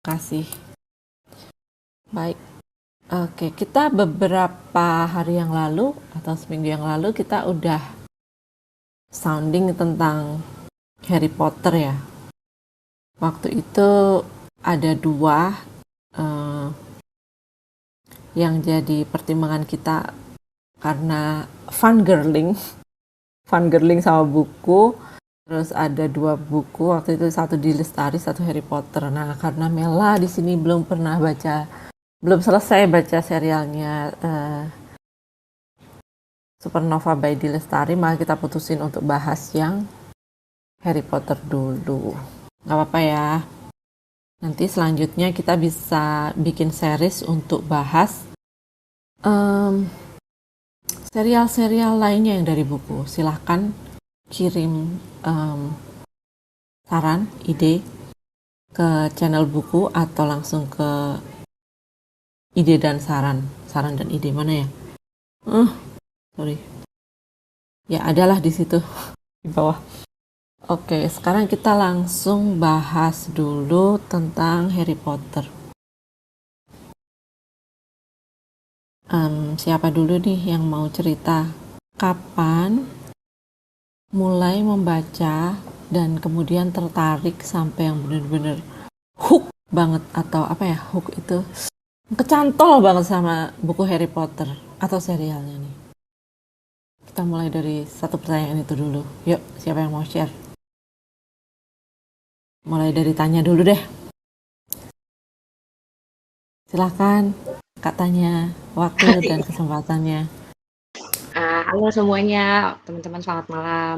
Kasih. Baik. Oke, kita beberapa hari yang lalu atau seminggu yang lalu kita udah sounding tentang Harry Potter ya. Waktu itu ada dua eh, yang jadi pertimbangan kita karena fun girling sama buku. Terus ada dua buku waktu itu, satu di Lestari, satu Harry Potter. Nah, karena Mela di sini belum selesai baca serialnya Supernova by D. Lestari, maka kita putusin untuk bahas yang Harry Potter dulu. Gak apa-apa ya. Nanti selanjutnya kita bisa bikin series untuk bahas em, serial-serial lainnya yang dari buku. Silahkan kirim em, saran, ide ke channel buku atau langsung ke ide dan saran dan ide mana ya? Sorry. Ya adalah di situ di bawah. Oke, sekarang kita langsung bahas dulu tentang Harry Potter. Siapa dulu nih yang mau cerita? Kapan mulai membaca dan kemudian tertarik sampai yang bener-bener hook banget, atau apa ya, hook itu kecantol banget sama buku Harry Potter atau serialnya nih? Kita mulai dari satu pertanyaan itu dulu. Yuk, siapa yang mau share? Mulai dari tanya dulu deh. Silahkan, katanya, waktu dan kesempatannya. Halo semuanya, teman-teman selamat malam.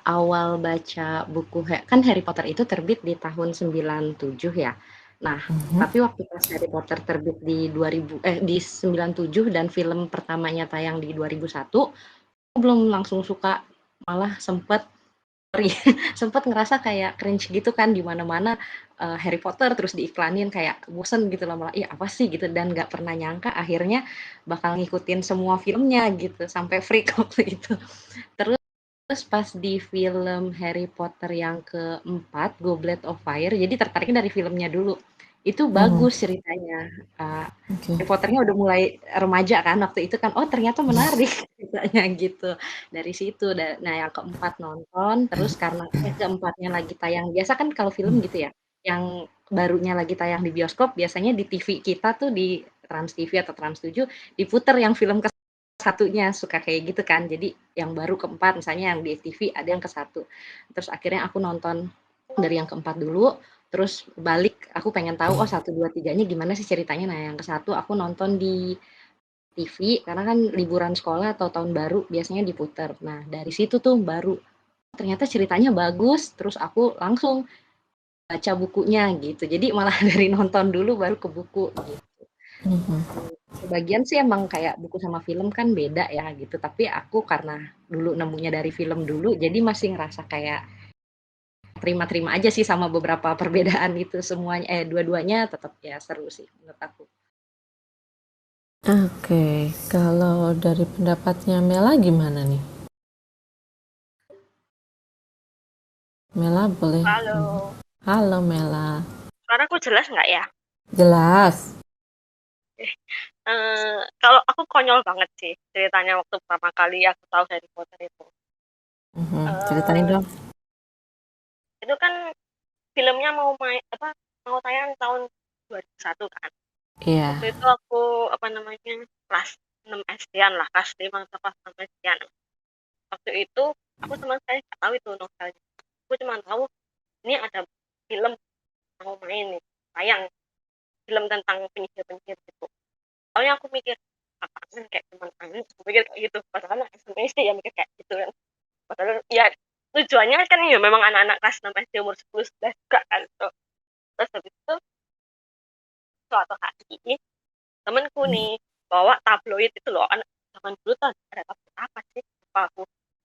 Awal baca buku kan Harry Potter itu terbit di tahun 97 ya. Nah, tapi waktu pas Harry Potter terbit di 97 dan film pertamanya tayang di 2001, aku belum langsung suka, malah sempet ngerasa kayak cringe gitu kan di mana-mana Harry Potter terus diiklanin, kayak bosen gitu loh, malah apa sih gitu, dan nggak pernah nyangka akhirnya bakal ngikutin semua filmnya gitu sampai freak waktu itu. Terus pas di film Harry Potter yang keempat, Goblet of Fire, jadi tertariknya dari filmnya dulu. Itu Mhm. bagus ceritanya. Uh, Oke. Harry Potternya udah mulai remaja kan waktu itu kan. Oh ternyata menarik ceritanya gitu. Dari situ. Nah yang keempat nonton, terus karena keempatnya lagi tayang. Biasa kan kalau film gitu ya, yang barunya lagi tayang di bioskop, biasanya di TV kita tuh di Trans TV atau Trans 7 diputer yang film satunya, suka kayak gitu kan. Jadi yang baru keempat, misalnya yang di TV ada yang ke satu. Terus akhirnya aku nonton dari yang keempat dulu, terus balik aku pengen tahu oh satu dua tiganya gimana sih ceritanya. Nah yang ke satu aku nonton di TV karena kan liburan sekolah atau tahun baru biasanya diputer. Nah dari situ tuh baru ternyata ceritanya bagus, terus aku langsung baca bukunya gitu. Jadi malah dari nonton dulu baru ke buku gitu. Sebagian sih emang kayak buku sama film kan beda ya gitu, tapi aku karena dulu nemunya dari film dulu, jadi masih ngerasa kayak terima-terima aja sih sama beberapa perbedaan itu semuanya, dua-duanya tetap ya seru sih menurut aku. Oke, kalau dari pendapatnya Mela gimana nih? Mela boleh. Halo, Halo Mela. suaraku jelas nggak ya? Jelas. Kalau aku konyol banget sih ceritanya waktu pertama kali aku tahu Harry Potter itu. Ceritain Eh, dong. itu kan filmnya mau tayang tahun 2001 kan. Iya. Waktu itu aku apa namanya kelas 6 SD-an lah, kelas 5 atau kelas 6 SD-an. Waktu itu aku sama sekali nggak tahu itu novelnya. Aku cuma tahu ini ada film mau main nih, tayang film tentang penyihir-penyihir gitu. Soalnya aku mikir apaan kayak teman aneh, aku mikir kayak gitu. Padahal anak SD ya mikir kayak gitu kan. Padahal ya tujuannya kan ya memang anak-anak kelas 6 SD umur 10 11 juga kan. Terus habis itu suatu hari temenku nih bawa tabloid itu loh, anak zaman dulu tuh ada tabloid apa sih? Lupa aku.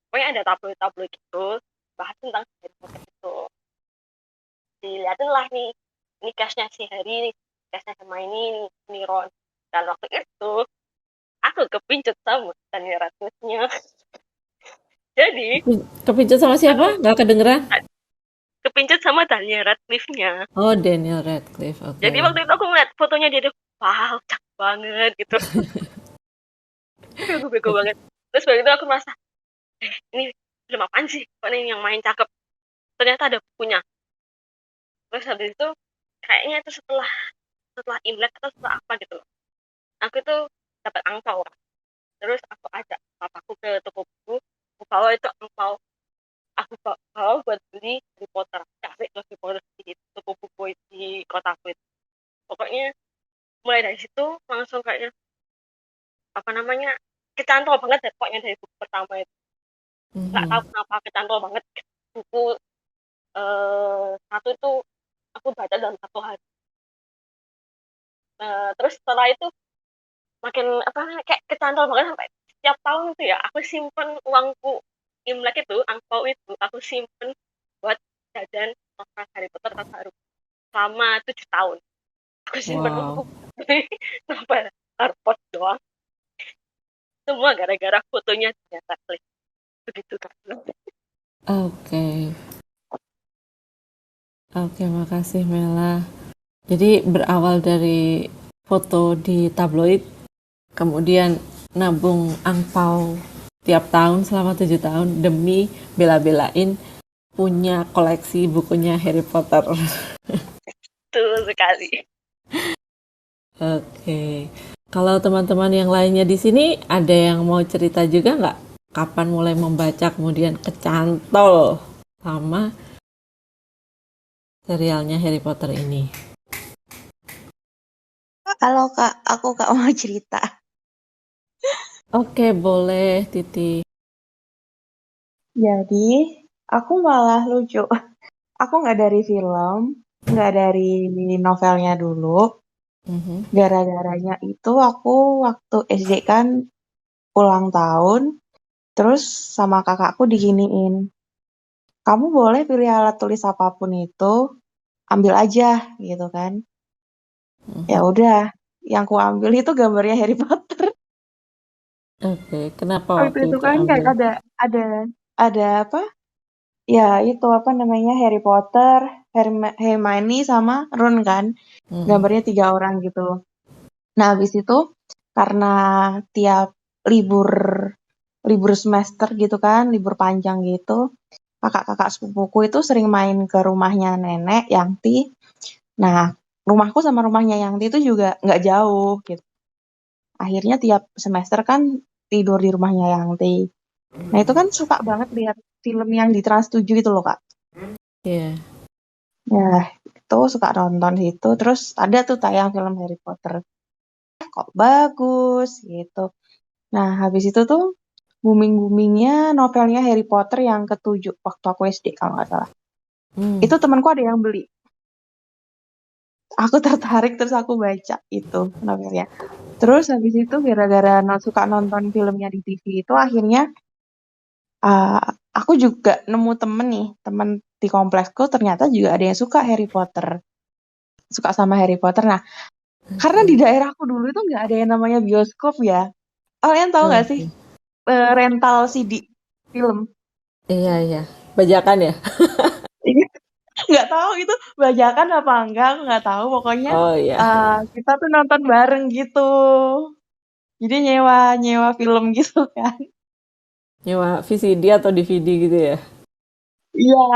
Pokoknya ada tabloid-tabloid gitu bahas tentang Harry Potter itu. Dilihatin lah nih, ini cashnya si Harry, cashnya sama ini Ron. Dan waktu itu aku kepincut sama Daniel Radcliffe-nya. Jadi Kepincut sama aku siapa? Gak kedengeran? kepincut sama Daniel Radcliffe-nya. Oh, Daniel Radcliffe, oke. Jadi waktu itu aku ngeliat fotonya dia tuh, wow, cakep banget gitu. Bego banget. Terus waktu itu aku merasa, ini film apaan sih? Kok ini yang main cakep? Ternyata ada bukunya. Terus habis itu kayaknya itu setelah Imlek atau setelah apa gitu loh. Aku itu dapat angpau kan. Terus aku ajak papaku ke toko buku, aku bawa itu angpau. Aku bawa buat beli Harry Potter. Cari Harry Potter di toko buku di kotaku itu. Pokoknya mulai dari situ langsung kayaknya apa namanya kecantol banget deh pokoknya dari buku pertama itu. Nggak tahu kenapa kecantol banget. Buku satu itu aku baca dalam 1 hari. Terus setelah itu makin apa kayak kecantol banget sampai setiap tahun itu ya aku simpen uangku Imlek itu angpau itu aku simpen buat jajan novel Harry Potter terbaru selama 7 tahun. Aku simpen Wow. uangku novel Harry Potter doang. Semua gara-gara fotonya ternyata klik begitu kan. Oke. Oke, makasih Mela. Jadi berawal dari foto di tabloid, kemudian nabung angpau tiap tahun selama 7 tahun demi bela-belain punya koleksi bukunya Harry Potter. Betul sekali. Oke. Kalau teman-teman yang lainnya di sini ada yang mau cerita juga nggak? Kapan mulai membaca kemudian kecantol sama serialnya Harry Potter ini? Halo Kak, aku Kak mau cerita. Oke, boleh Titi. Jadi, aku malah lucu. Aku nggak dari film, nggak dari novelnya dulu. Gara-garanya itu aku waktu SD kan ulang tahun, terus sama kakakku diginiin. Kamu boleh pilih alat tulis apapun itu, ambil aja gitu kan. Ya udah, yang ku ambil itu gambarnya Harry Potter. Oke, kenapa Waktu waktu itu itu kan kayak ambil? ada apa? Ya itu apa namanya Harry Potter, Hermione sama Ron kan. Gambarnya 3 orang gitu. Nah habis itu karena tiap libur libur semester gitu kan, libur panjang gitu, kakak-kakak sepupuku itu sering main ke rumahnya nenek Yangti. Nah rumahku sama rumahnya Yangti itu juga nggak jauh gitu. Akhirnya tiap semester kan tidur di rumahnya Yangti. Nah itu kan suka banget lihat film yang di Trans 7 itu loh Kak. Iya. Nah, itu suka nonton itu. Terus ada tuh tayang film Harry Potter. Kok bagus gitu. Nah, habis itu tuh booming-boomingnya novelnya Harry Potter yang ke-7 waktu aku SD kalau nggak salah. Itu temanku ada yang beli. Aku tertarik terus aku baca itu novelnya. Terus habis itu gara-gara suka nonton filmnya di TV itu akhirnya aku juga nemu temen di kompleksku ternyata juga ada yang suka Harry Potter. Suka sama Harry Potter. Nah, karena di daerahku dulu itu nggak ada yang namanya bioskop ya. Kalian tahu nggak sih rental CD film? Iya. Bajakan ya? Nggak tahu itu bajakan apa enggak, aku nggak tahu. Pokoknya Oh iya. kita tuh nonton bareng gitu. Jadi nyewa film gitu kan. Nyewa VCD atau DVD gitu ya? Iya,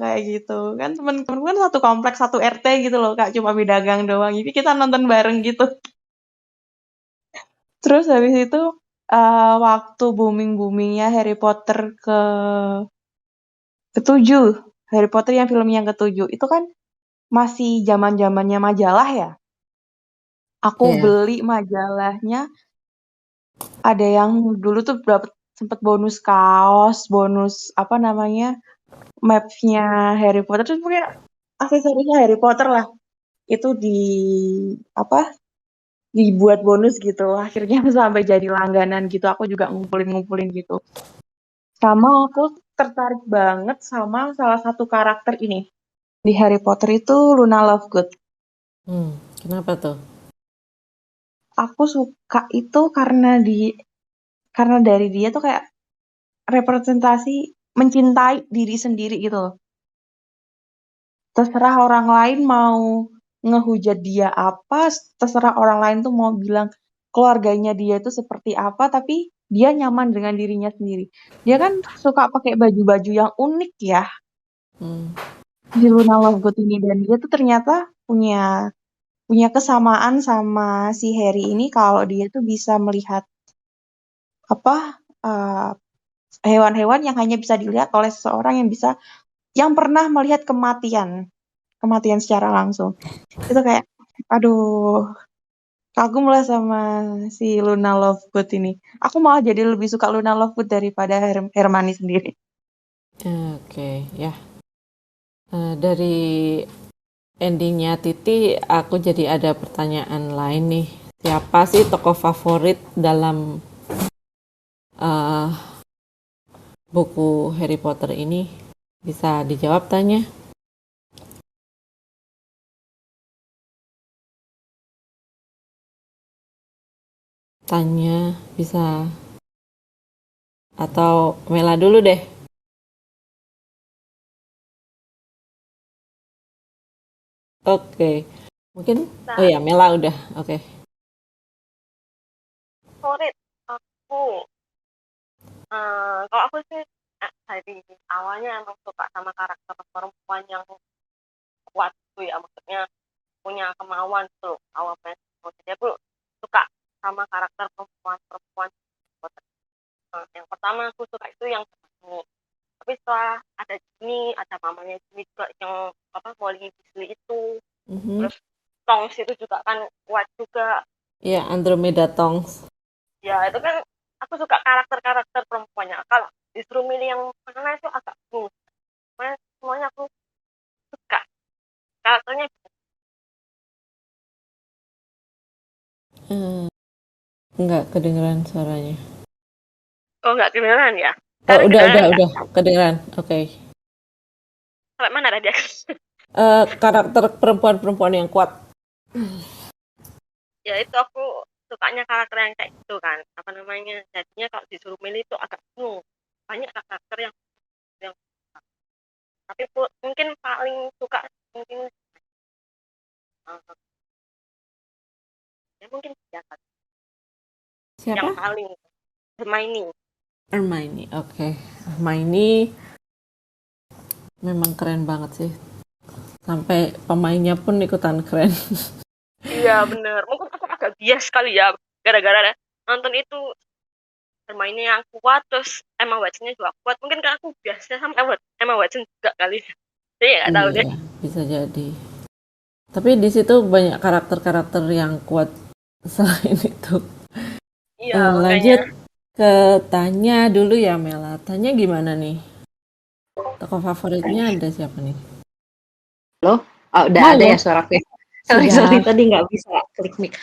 kayak gitu. Kan temen-temen kan satu kompleks, satu RT gitu loh, Kak. Cuma beda gang doang. Jadi kita nonton bareng gitu. Terus habis itu waktu booming-boomingnya Harry Potter ke-7, Harry Potter yang film yang ke-7 itu kan masih zaman-zamannya majalah ya. Aku Iya. beli majalahnya, ada yang dulu tuh dapat sempet bonus kaos, bonus apa namanya mapsnya Harry Potter, terus pokoknya aksesorisnya Harry Potter lah. Itu apa dibuat bonus gitu. Akhirnya sampai jadi langganan gitu. Aku juga ngumpulin gitu. Sama aku tertarik banget sama salah satu karakter ini. Di Harry Potter itu Luna Lovegood. Kenapa tuh? Aku suka itu karena dari dia tuh kayak representasi mencintai diri sendiri gitu loh. terserah orang lain mau ngehujat dia apa, terserah orang lain tuh mau bilang keluarganya dia itu seperti apa, tapi dia nyaman dengan dirinya sendiri. Dia kan suka pakai baju-baju yang unik ya Hmm. di Luna Lovegood ini, dan dia tuh ternyata punya kesamaan sama si Harry ini kalau dia tuh bisa melihat apa hewan-hewan yang hanya bisa dilihat oleh seseorang yang pernah melihat kematian secara langsung. Itu kayak aduh, kagum lah sama si Luna Lovegood ini. Aku malah jadi lebih suka Luna Lovegood daripada Hermione sendiri. Oke, ya. Dari endingnya Titi, aku jadi ada pertanyaan lain nih. Siapa sih tokoh favorit dalam buku Harry Potter ini? Bisa dijawab tanya? Tanya bisa, atau Mela dulu deh. Oke, mungkin. Oh ya, Mela udah. Oke. Favorit aku, kalau aku sih dari awalnya emang suka sama karakter perempuan yang kuat tuh ya, maksudnya punya kemauan tuh awal pengen. Jadi aku suka sama karakter perempuan. Yang pertama aku suka itu yang ini. Tapi setelah ada Ginny, ada mamanya Ginny juga yang Molly Weasley itu, terus Tonks itu juga kan kuat juga. Iya, Andromeda Tonks. Ya itu kan aku suka karakter perempuannya. Kalau disuruh milih yang mana itu agak bingung. Semuanya aku suka karakternya. Enggak kedengeran suaranya. Oh nggak kedengeran ya? Oh, udah kedengeran. Oke. Sampai mana tadi? Karakter perempuan yang kuat. Ya itu aku sukanya karakter yang kayak gitu kan. Apa namanya? Jadinya kalau disuruh milih itu agak bingung. Banyak karakter yang tapi mungkin paling suka mungkin ya mungkin siapa? Yang paling Hermione, oke. Hermione memang keren banget sih. Sampai pemainnya pun ikutan keren. Iya bener. Mungkin aku agak bias kali ya. Gara-gara nonton itu Hermione yang kuat, terus Emma Watson-nya juga kuat. Mungkin karena aku biasanya sama Emma Watson juga kali. Jadi nggak tahu deh. Bisa jadi. Tapi di situ banyak karakter-karakter yang kuat selain itu. Iya, lanjut ke Tanya dulu ya, Mela. Tanya gimana nih? Tokoh favoritnya ada siapa nih? Halo? Oh, udah ada ya suaraku. Sorry, tadi nggak bisa klik mic.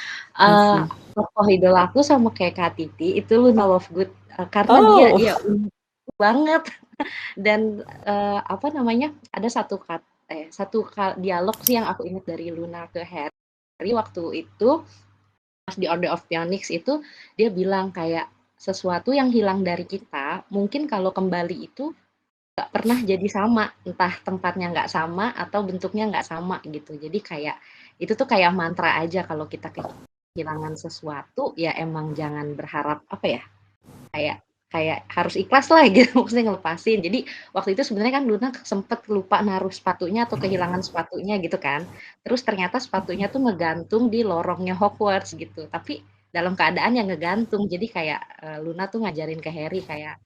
Tokoh idola aku sama kayak Kak Titi, itu Luna Lovegood. Karena dia unik banget. Dan apa namanya, ada satu dialog sih yang aku ingat dari Luna ke Harry waktu itu, pas di Order of Phoenix itu, dia bilang kayak, sesuatu yang hilang dari kita, mungkin kalau kembali itu nggak pernah jadi sama, entah tempatnya nggak sama atau bentuknya nggak sama gitu. Jadi kayak itu tuh kayak mantra aja, kalau kita kehilangan sesuatu ya emang jangan berharap apa ya, kayak harus ikhlas lah gitu, maksudnya ngelepasin. Jadi waktu itu sebenarnya kan Luna sempet lupa naruh sepatunya atau kehilangan sepatunya gitu kan. Terus ternyata sepatunya tuh ngegantung di lorongnya Hogwarts gitu. Tapi dalam keadaan yang ngegantung. Jadi kayak Luna tuh ngajarin ke Harry kayak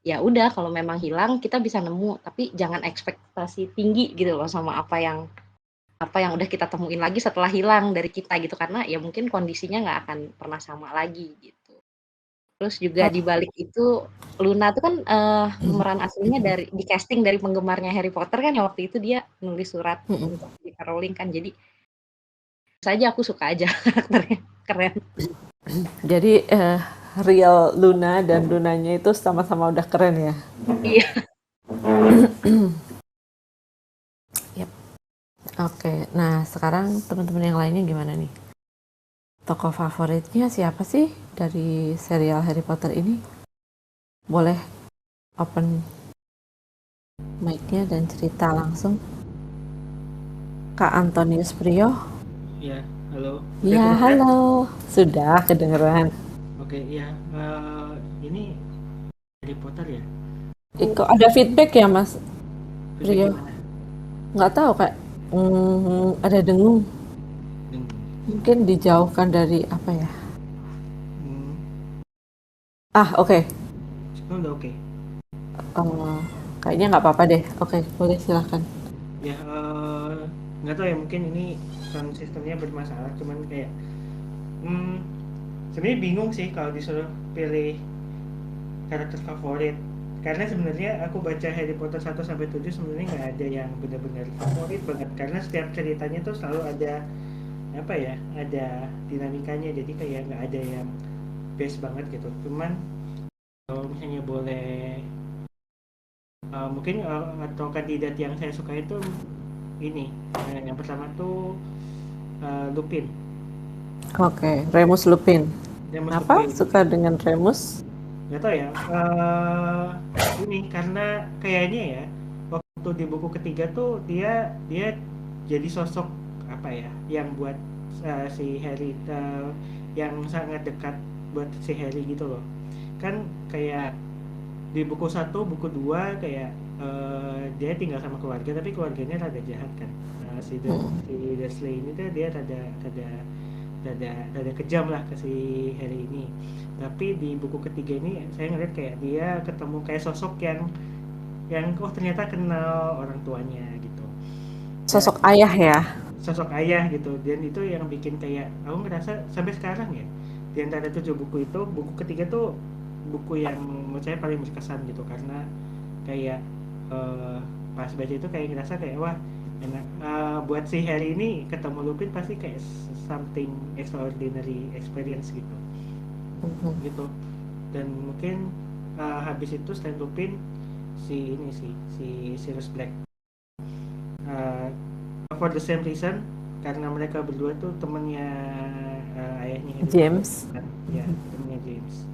ya udah kalau memang hilang kita bisa nemu, tapi jangan ekspektasi tinggi gitu loh sama apa yang udah kita temuin lagi setelah hilang dari kita gitu, karena ya mungkin kondisinya nggak akan pernah sama lagi gitu. Terus juga di balik itu Luna tuh kan pemeran aslinya di casting dari penggemarnya Harry Potter kan ya, waktu itu dia nulis surat untuk J.K. Rowling kan, jadi saja aku suka aja karakternya keren. Jadi real Luna dan Lunanya itu sama-sama udah keren ya. Iya. Yep. Oke, nah sekarang teman-teman yang lainnya gimana nih? Tokoh favoritnya siapa sih dari serial Harry Potter ini? Boleh open mic-nya dan cerita langsung. Kak Antonius Priyo. Ya, halo. Ya, halo. Sudah kedengeran. Oke, ya. Ini Harry Potter ya? Kok ada feedback ya, Mas Feedback Priyo? gimana? Nggak tahu, Kak. Ada dengung. Dengung. Mungkin dijauhkan dari apa ya? Oke. Oh, udah oke. Kayaknya nggak apa-apa deh. Oke, boleh silakan. Ya, nggak tahu ya, mungkin ini sound sistemnya bermasalah, cuman kayak sebenarnya bingung sih kalau disuruh pilih karakter favorit. Karena sebenarnya aku baca Harry Potter 1 sampai 7 sebenarnya nggak ada yang benar-benar favorit banget, karena setiap ceritanya tuh selalu ada apa ya, ada dinamikanya, jadi kayak nggak ada yang best banget gitu. Cuman kalau misalnya boleh mungkin atau kandidat yang saya suka itu ini yang pertama tuh Lupin. Oke, Remus Lupin. Kenapa Lupin. suka dengan Remus? Nggak tahu ya, ini karena kayaknya ya waktu di buku ketiga tuh dia jadi sosok apa ya yang buat si Harry yang sangat dekat buat si Harry gitu loh. Kan kayak di buku 1, buku 2 kayak dia tinggal sama keluarga tapi keluarganya rada jahat kan. Si Dursley ini tuh dia rada kejam lah ke si Harry ini. Tapi di buku ketiga ini saya ngeliat kayak dia ketemu kayak sosok yang ternyata kenal orang tuanya gitu. Sosok ayah ya. Sosok ayah gitu, dan itu yang bikin kayak aku ngerasa sampai sekarang ya di antara 7 buku itu, buku ketiga tuh buku yang menurut saya paling berkesan gitu, karena kayak pas baca itu kayak ngerasa kayak wah enak, buat si Harry ini ketemu Lupin pasti kayak something extraordinary experience gitu. Gitu. Dan mungkin habis itu selain Lupin si Sirius Black, for the same reason, karena mereka berdua tuh temennya ayahnya Harry James. Potter, ya temennya James.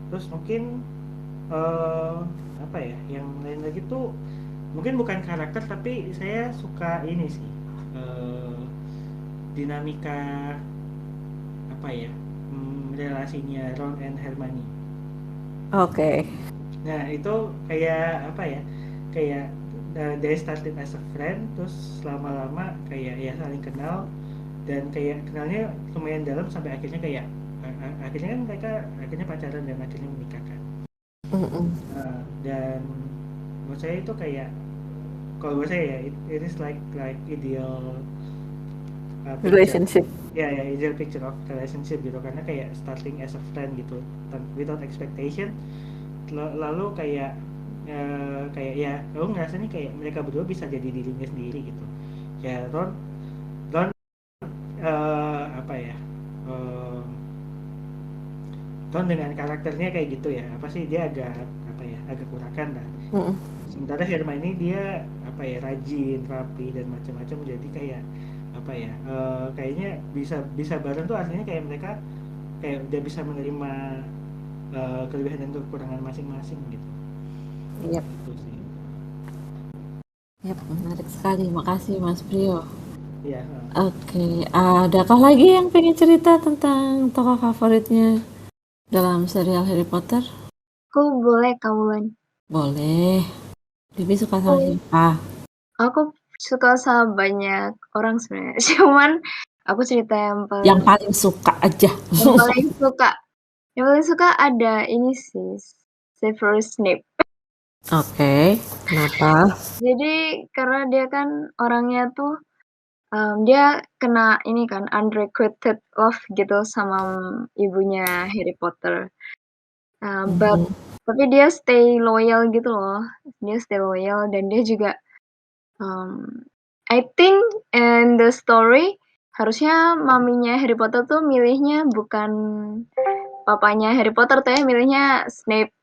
Terus mungkin apa ya, yang lain lagi tuh mungkin bukan karakter tapi saya suka ini sih, dinamika apa ya, relasinya Ron and Hermione. Oke. Nah itu kayak apa ya, kayak they started as a friend, terus lama-lama kayak ya saling kenal, dan kayak kenalnya lumayan dalam sampai akhirnya kayak akhirnya kan mereka akhirnya pacaran dan akhirnya menikah kan. Dan menurut saya itu kayak, kalau menurut saya ya it is like ideal Relationship. ya ideal picture of relationship gitu, karena kayak starting as a friend gitu without expectation, lalu kayak ya aku ngerasanya kayak mereka berdua bisa jadi dirinya sendiri gitu. Ya Ron apa ya, Ron dengan karakternya kayak gitu ya, apa sih, dia agak apa ya, agak kurakan lah. Sementara Hermione dia apa ya, rajin, rapi dan macam-macam, jadi kayak apa ya, kayaknya bisa bareng tuh artinya kayak mereka kayak udah bisa menerima kelebihan dan kekurangan masing-masing gitu. Yep. Gitu sih. Yep, menarik sekali. Makasih Mas Priyo. Iya. Oke, adakah lagi yang pengen cerita tentang tokoh favoritnya dalam serial Harry Potter? Aku boleh kawan. Boleh. Bibi suka sama siapa? Aku suka sama banyak orang sebenarnya. Cuman aku cerita yang paling suka aja. Yang paling suka ada ini sih, Severus Snape. Oke, kenapa? Jadi karena dia kan orangnya tuh dia kena ini kan unrequited love gitu sama ibunya Harry Potter. Tapi dia stay loyal gitu loh. Dia stay loyal dan dia juga I think in the story harusnya maminya Harry Potter tuh milihnya bukan papanya Harry Potter, tapi milihnya Snape.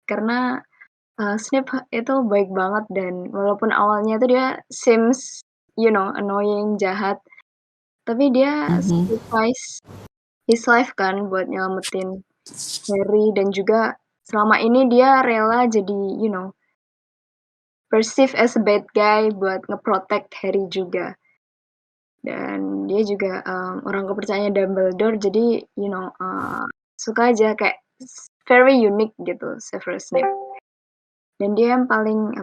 Karena Snape itu baik banget, dan walaupun awalnya tuh dia seems annoying, jahat, tapi dia sacrifice his life kan buat nyelamatin Harry, dan juga selama ini dia rela jadi perceive as a bad guy buat nge-protect Harry juga. Dan dia juga orang kepercayaannya Dumbledore, jadi suka aja kayak very unique gitu Severus Snape. Dan dia yang paling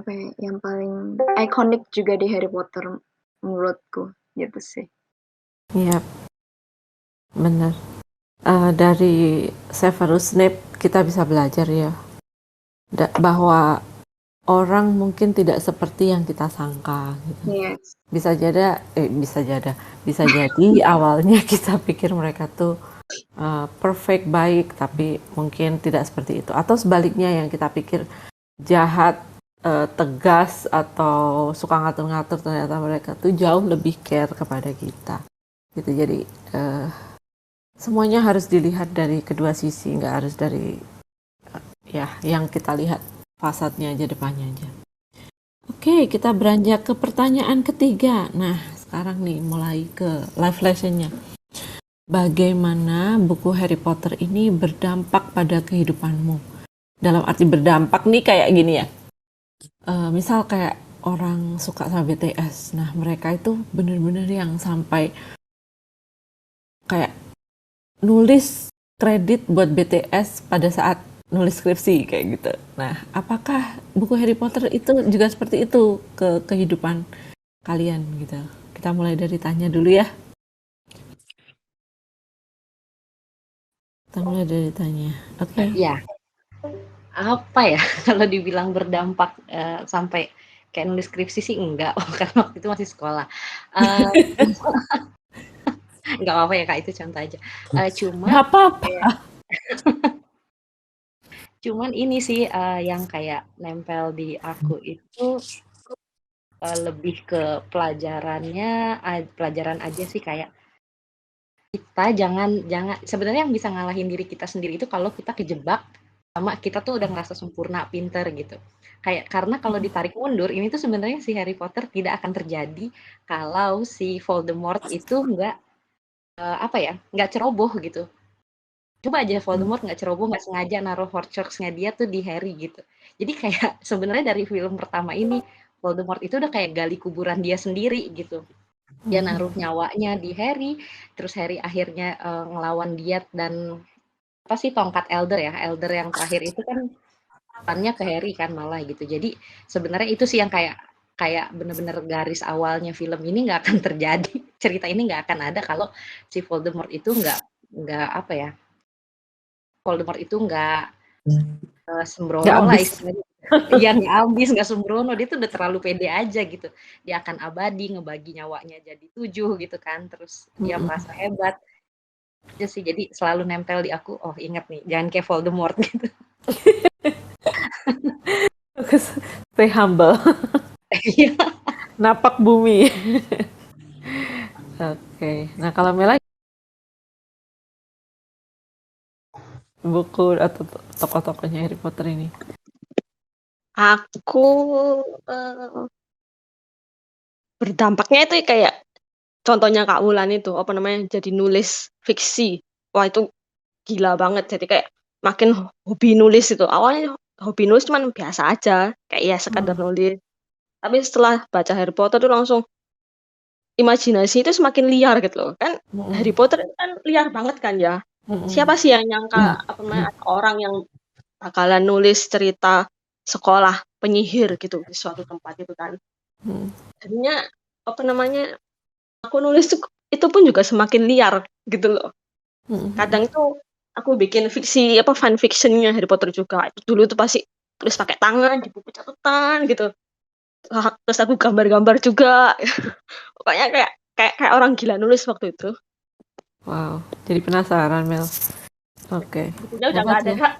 iconic juga di Harry Potter menurutku gitu sih. Iya, benar. Dari Severus Snape kita bisa belajar ya bahwa orang mungkin tidak seperti yang kita sangka gitu. Yes. Bisa jadi awalnya kita pikir mereka tuh perfect, baik, tapi mungkin tidak seperti itu. Atau sebaliknya yang kita pikir jahat, tegas, atau suka ngatur-ngatur, ternyata mereka tuh jauh lebih care kepada kita. Gitu. Jadi semuanya harus dilihat dari kedua sisi, nggak harus dari yang kita lihat fasadnya aja, depannya aja. Oke, kita beranjak ke pertanyaan ketiga. Nah, sekarang nih mulai ke life lessonnya. Bagaimana buku Harry Potter ini berdampak pada kehidupanmu? Dalam arti berdampak nih kayak gini ya. Misal kayak orang suka sama BTS. Nah, mereka itu bener-bener yang sampai kayak nulis kredit buat BTS pada saat nulis skripsi kayak gitu. Nah, apakah buku Harry Potter itu juga seperti itu ke kehidupan kalian gitu? Kita mulai dari tanya dulu ya. Oke. Ya, apa ya kalau dibilang berdampak sampai kayak nulis skripsi sih enggak, karena waktu itu masih sekolah. Enggak apa-apa ya Kak, itu contoh aja. Cuma nggak apa-apa. Cuman ini sih yang kayak nempel di aku itu lebih ke pelajaran aja sih, kayak kita jangan sebenarnya yang bisa ngalahin diri kita sendiri itu kalau kita kejebak sama kita tuh udah ngerasa sempurna, pinter gitu. Kayak karena kalau ditarik mundur ini tuh sebenarnya si Harry Potter tidak akan terjadi kalau si Voldemort itu nggak ceroboh gitu. Coba aja Voldemort nggak ceroboh, nggak sengaja naruh Horcrux-nya dia tuh di Harry gitu. Jadi kayak sebenarnya dari film pertama ini Voldemort itu udah kayak gali kuburan dia sendiri gitu. Dia naruh nyawanya di Harry, terus Harry akhirnya ngelawan dia dan apa sih tongkat Elder yang terakhir itu kan depannya ke Harry kan malah gitu. Jadi sebenarnya itu sih yang kayak bener-bener garis awalnya film ini nggak akan terjadi, cerita ini nggak akan ada kalau si Voldemort itu Voldemort itu nggak sembrono lah istilahnya. Iya, nggak ambis, nggak sembrono, dia tuh udah terlalu pede aja gitu. Dia akan abadi, ngebagi nyawanya jadi 7 gitu kan, terus dia merasa hebat. Aja sih, jadi selalu nempel di aku, oh ingat nih, jangan kayak Voldemort gitu. Stay humble. Napak bumi. Oke. Nah, kalau Mela buku atau tokoh-tokohnya Harry Potter ini? Aku berdampaknya itu kayak contohnya Kak Wulan itu jadi nulis fiksi. Wah, itu gila banget. Jadi kayak makin hobi nulis itu. Awalnya hobi nulis cuman biasa aja, kayak ya sekadar nulis. Tapi setelah baca Harry Potter tuh langsung imajinasi itu semakin liar gitu loh. Kan Harry Potter itu kan liar banget kan ya. Siapa sih yang nyangka ada orang yang bakalan nulis cerita sekolah penyihir gitu di suatu tempat itu kan. Jadinya aku nulis itu pun juga semakin liar gitu loh. Kadang itu aku bikin fiksi fan fictionnya Harry Potter juga. Dulu itu pasti tulis pakai tangan di buku catatan gitu. Terus aku gambar-gambar juga. Pokoknya kayak orang gila nulis waktu itu. Wow, jadi penasaran Mel. Oke. Bukunya udah nggak ada Kak.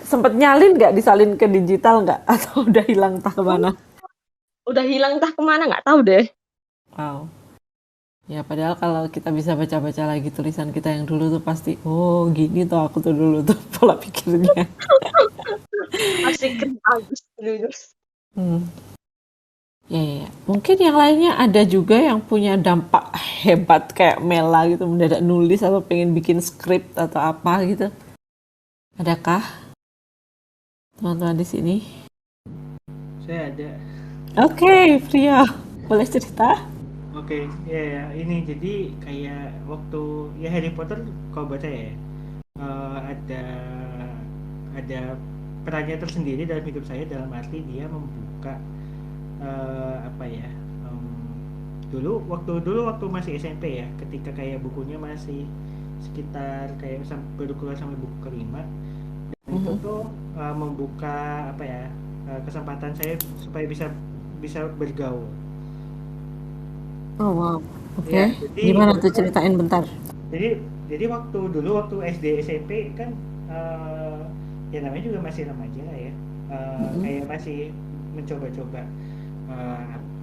Sempet nyalin nggak, disalin ke digital nggak? Atau udah hilang entah kemana? Udah hilang entah kemana, nggak tahu deh. Wow. Ya padahal kalau kita bisa baca-baca lagi tulisan kita yang dulu tuh pasti, oh gini tuh aku tuh dulu tuh pola pikirnya. Masih keren bagus dulu. Ya. Mungkin yang lainnya ada juga yang punya dampak hebat kayak Mela gitu, mendadak nulis atau pengen bikin skrip atau apa gitu. Adakah teman-teman di sini? Saya ada. Oke, Pria, boleh cerita? Oke, ya ini jadi kayak waktu ya Harry Potter kalau baca ya ada perannya tersendiri dalam hidup saya dalam arti dia membuka apa ya dulu waktu masih SMP ya ketika kayak bukunya masih sekitar kayak baru keluar sampai buku kelima dan itu tuh membuka apa ya kesempatan saya supaya bisa bisa bergaul. Oh wow, oke. Ya, jadi Gimana tuh ceritain bentar? jadi waktu SD SMP kan ya namanya juga masih remaja lah ya. Kayak masih mencoba-coba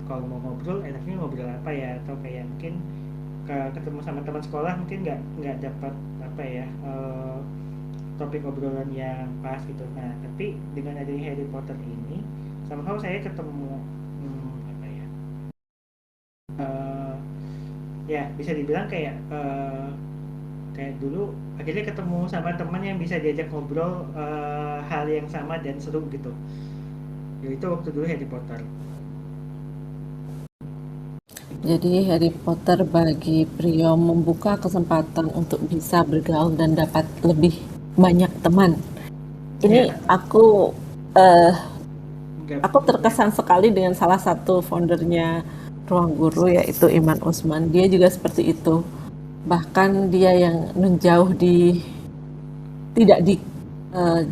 kalau mau ngobrol enaknya ngobrol apa ya atau kayak mungkin ketemu sama teman sekolah mungkin nggak dapat apa ya topik obrolan yang pas gitu. Nah, tapi dengan adanya Harry Potter ini somehow saya ketemu apa ya? eh, ya bisa dibilang kayak dulu akhirnya ketemu sama teman yang bisa diajak ngobrol hal yang sama dan seru gitu. Yaitu waktu dulu Harry Potter. Jadi Harry Potter bagi Prio membuka kesempatan untuk bisa bergaul dan dapat lebih banyak teman. Ini Ya, aku nggak terkesan sekali dengan salah satu foundernya Ruang Guru yaitu Iman Usman. Dia juga seperti itu. Bahkan dia yang menjauh tidak di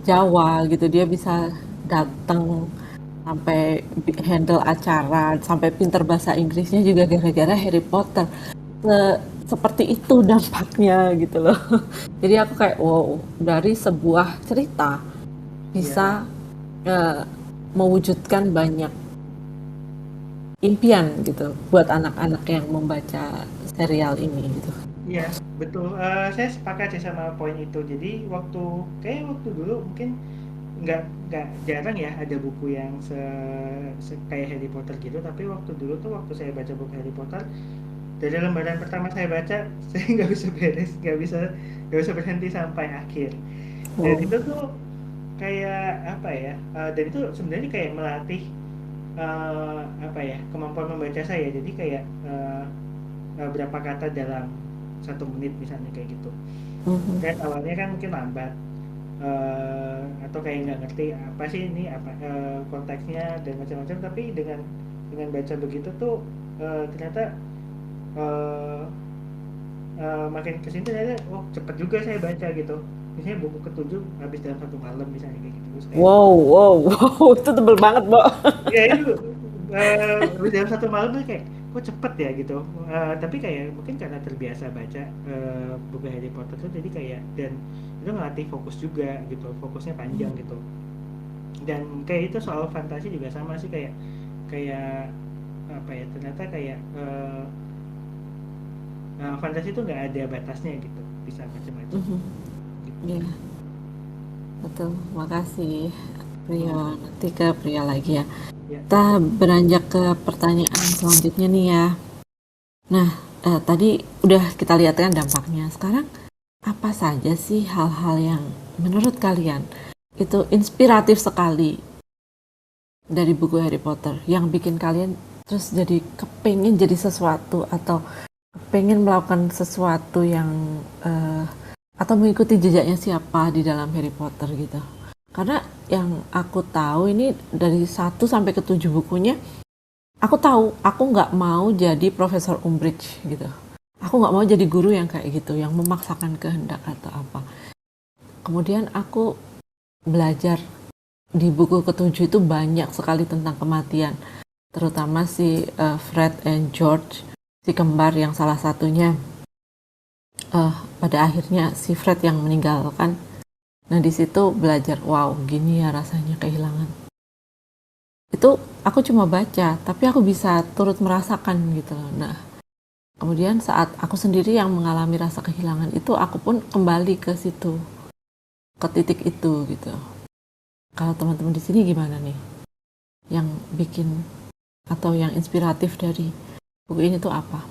Jawa gitu, dia bisa datang sampai handle acara, sampai pinter bahasa Inggrisnya juga gara-gara Harry Potter. Seperti itu dampaknya gitu loh. Jadi aku kayak wow, dari sebuah cerita bisa mewujudkan banyak impian gitu buat anak-anak yang membaca serial ini gitu. Iya, betul. Saya sepakat sih sama poin itu. Jadi waktu dulu mungkin nggak jarang ya ada buku yang kayak Harry Potter gitu. Tapi waktu saya baca buku Harry Potter, dari lembaran pertama saya baca, saya nggak bisa berhenti sampai akhir. Dan Wow. itu tuh kayak apa ya? Dan itu sebenarnya kayak melatih apa ya kemampuan membaca saya. Jadi kayak berapa kata dalam 1 menit misalnya kayak gitu. Dan awalnya kan mungkin lambat atau kayak nggak ngerti apa sih ini apa konteksnya dan macam-macam. Tapi dengan baca begitu tuh ternyata eh, makin kesini ternyata cepet juga saya baca gitu. Misalnya buku ketujuh habis dalam 1 malam misalnya kayak gitu. Terus kayak Wow, itu tebel banget, Bo. ya itu habis dalam 1 malam tuh kayak kok cepet ya gitu. Tapi kayak mungkin karena terbiasa baca buku Harry Potter tuh jadi kayak dan itu ngelatih fokus juga gitu, fokusnya panjang gitu. Dan kayak itu soal fantasi juga sama sih kayak kayak apa ya ternyata kayak fantasi itu nggak ada batasnya gitu, bisa macam-macam. Gitu. Iya, betul. Makasih, Prio. Nanti ke Prio lagi ya. Ya. Kita beranjak ke pertanyaan selanjutnya nih ya. Nah, tadi udah kita lihat kan dampaknya. Sekarang apa saja sih hal-hal yang menurut kalian itu inspiratif sekali dari buku Harry Potter yang bikin kalian terus jadi kepengen jadi sesuatu atau kepengen melakukan sesuatu yang atau mengikuti jejaknya siapa di dalam Harry Potter gitu. Karena yang aku tahu ini dari 1 sampai ke 7 bukunya, aku tahu aku nggak mau jadi Profesor Umbridge gitu. Aku nggak mau jadi guru yang kayak gitu, yang memaksakan kehendak atau apa. Kemudian aku belajar di buku ke-7 itu banyak sekali tentang kematian. Terutama si Fred and George, si kembar yang salah satunya pada akhirnya si Fred yang meninggalkan. Nah di situ belajar, wow gini ya rasanya kehilangan. Itu aku cuma baca, tapi aku bisa turut merasakan gitu loh. Nah kemudian saat aku sendiri yang mengalami rasa kehilangan itu, aku pun kembali ke situ, ke titik itu gitu. Kalau teman-teman di sini gimana nih? Yang bikin atau yang inspiratif dari buku ini tuh apa?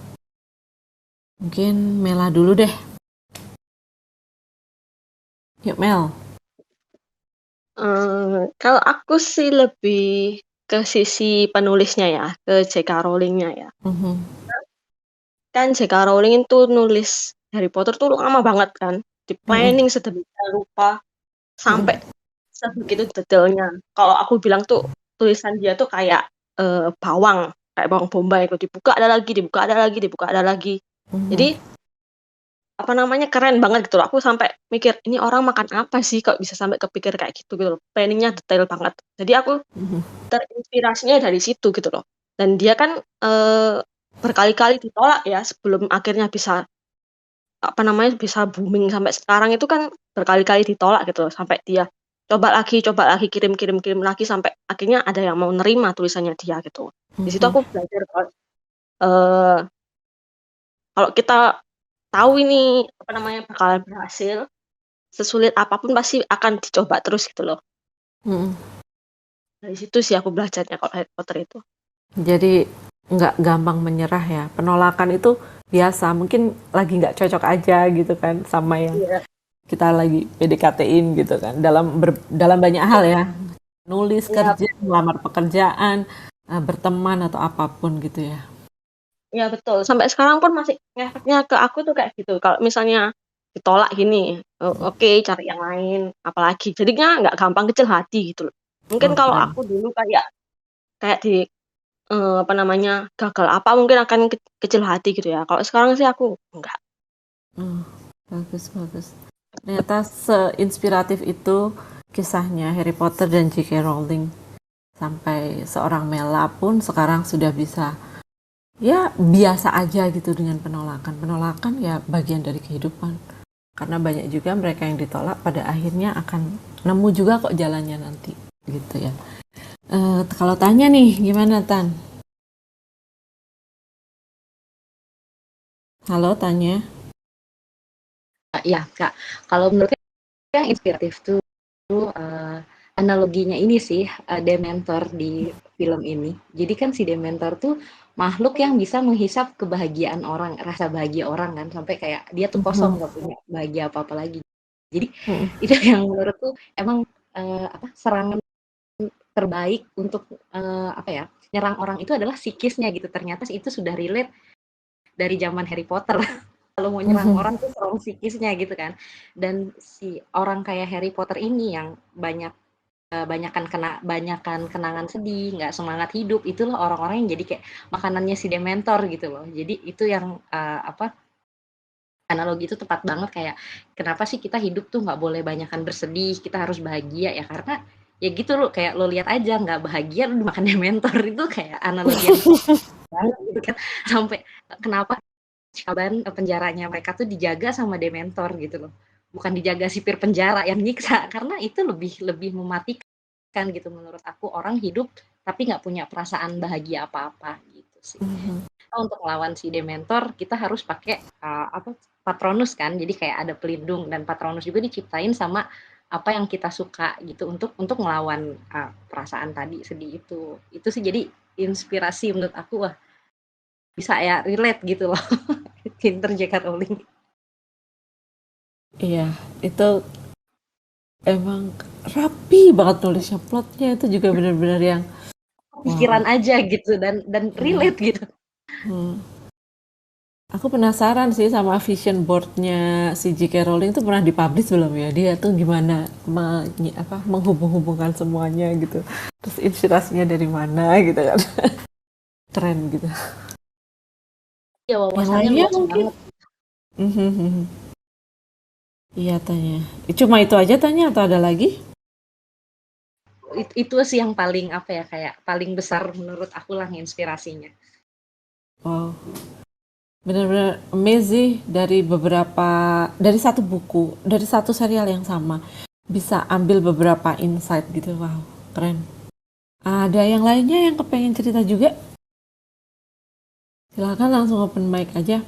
Mungkin Mela dulu deh. Yuk Mel. Kalau aku sih lebih ke sisi penulisnya ya, ke J.K. Rowling-nya ya. Kan J.K. Rowling itu nulis Harry Potter tuh lama banget kan, di planning sedemikian rupa sampai sebegitu detailnya. Kalau aku bilang tuh tulisan dia tuh kayak bawang bombay itu dibuka ada lagi, dibuka ada lagi, dibuka ada lagi. Jadi apa namanya keren banget gitu loh. Aku sampai mikir ini orang makan apa sih kok bisa sampai kepikir kayak gitu loh. Planningnya detail banget. Jadi aku terinspirasinya dari situ gitu loh. Dan dia kan berkali-kali ditolak ya sebelum akhirnya bisa apa namanya bisa booming sampai sekarang itu kan berkali-kali ditolak gitu loh sampai dia coba lagi kirim lagi sampai akhirnya ada yang mau nerima tulisannya dia gitu. Di situ aku belajar kalau kita tahu ini apa namanya bakalan berhasil sesulit apapun pasti akan dicoba terus gitu loh. Dari situ sih aku belajarnya kalau Harry Potter itu. Jadi nggak gampang menyerah ya. Penolakan itu biasa, mungkin lagi nggak cocok aja gitu kan sama yang kita lagi PDKT-in gitu kan. Dalam banyak hal ya. Nulis, kerja, melamar pekerjaan, berteman atau apapun gitu ya. Iya betul. Sampai sekarang pun masih ngefeknya ke aku tuh kayak gitu. Kalau misalnya ditolak gini, oke, cari yang lain, apalagi. Jadinya nggak gampang kecil hati gitu loh. Mungkin kalau aku dulu kayak di apa namanya gagal apa mungkin akan kecil hati gitu ya. Kalau sekarang sih aku enggak. Bagus. Ternyata seinspiratif itu kisahnya Harry Potter dan J.K. Rowling. Sampai seorang Mela pun sekarang sudah bisa ya biasa aja gitu dengan penolakan. Penolakan ya bagian dari kehidupan. Karena banyak juga mereka yang ditolak pada akhirnya akan nemu juga kok jalannya nanti gitu ya. Kalau tanya nih, gimana Tan? Halo, Tanya. Ya, Kak. Kalau menurut saya yang inspiratif tuh analoginya ini sih, Dementor di film ini. Jadi kan si Dementor tuh makhluk yang bisa menghisap kebahagiaan orang, rasa bahagia orang kan, sampai kayak dia tuh kosong nggak punya bahagia apa-apa lagi. Jadi itu yang menurutku emang serangan terbaik untuk nyerang orang itu adalah psikisnya gitu. Ternyata itu sudah relate dari zaman Harry Potter. Kalau mau nyerang orang tuh serang psikisnya gitu kan. Dan si orang kayak Harry Potter ini yang banyakan kenangan sedih, nggak semangat hidup, itulah orang-orang yang jadi kayak makanannya si Dementor gitu loh. Jadi itu yang analogi itu tepat banget kayak kenapa sih kita hidup tuh nggak boleh banyakan bersedih, kita harus bahagia ya karena ya gitu loh kayak lo lihat aja nggak bahagia lo makan Dementor itu kayak analogi yang banget gitu kan sampai kenapa Azkaban penjaranya mereka tuh dijaga sama Dementor gitu loh bukan dijaga sipir penjara yang nyiksa karena itu lebih mematikan gitu menurut aku orang hidup tapi nggak punya perasaan bahagia apa-apa gitu sih. Untuk melawan si Dementor kita harus pakai Patronus kan jadi kayak ada pelindung dan Patronus juga diciptain sama apa yang kita suka gitu untuk melawan perasaan tadi sedih itu sih jadi inspirasi menurut aku wah bisa ya relate gitu loh pinter J.K. Rowling. Iya itu emang rapi banget nulisnya plotnya itu juga benar-benar yang pikiran aja gitu dan relate gitu. Aku penasaran sih sama vision boardnya si J.K. Rowling itu pernah dipublish belum ya? Dia tuh gimana menghubung-hubungkan semuanya gitu. Terus inspirasinya dari mana gitu kan. Keren gitu. Ya wawasannya luas banget. Iya Tanya. Cuma itu aja Tanya atau ada lagi? Itu sih yang paling kayak paling besar menurut aku lah inspirasinya. Wow. Benar-benar amazing dari satu buku, dari satu serial yang sama bisa ambil beberapa insight gitu. Wow, keren. Ada yang lainnya yang kepengen cerita juga? Silakan langsung open mic aja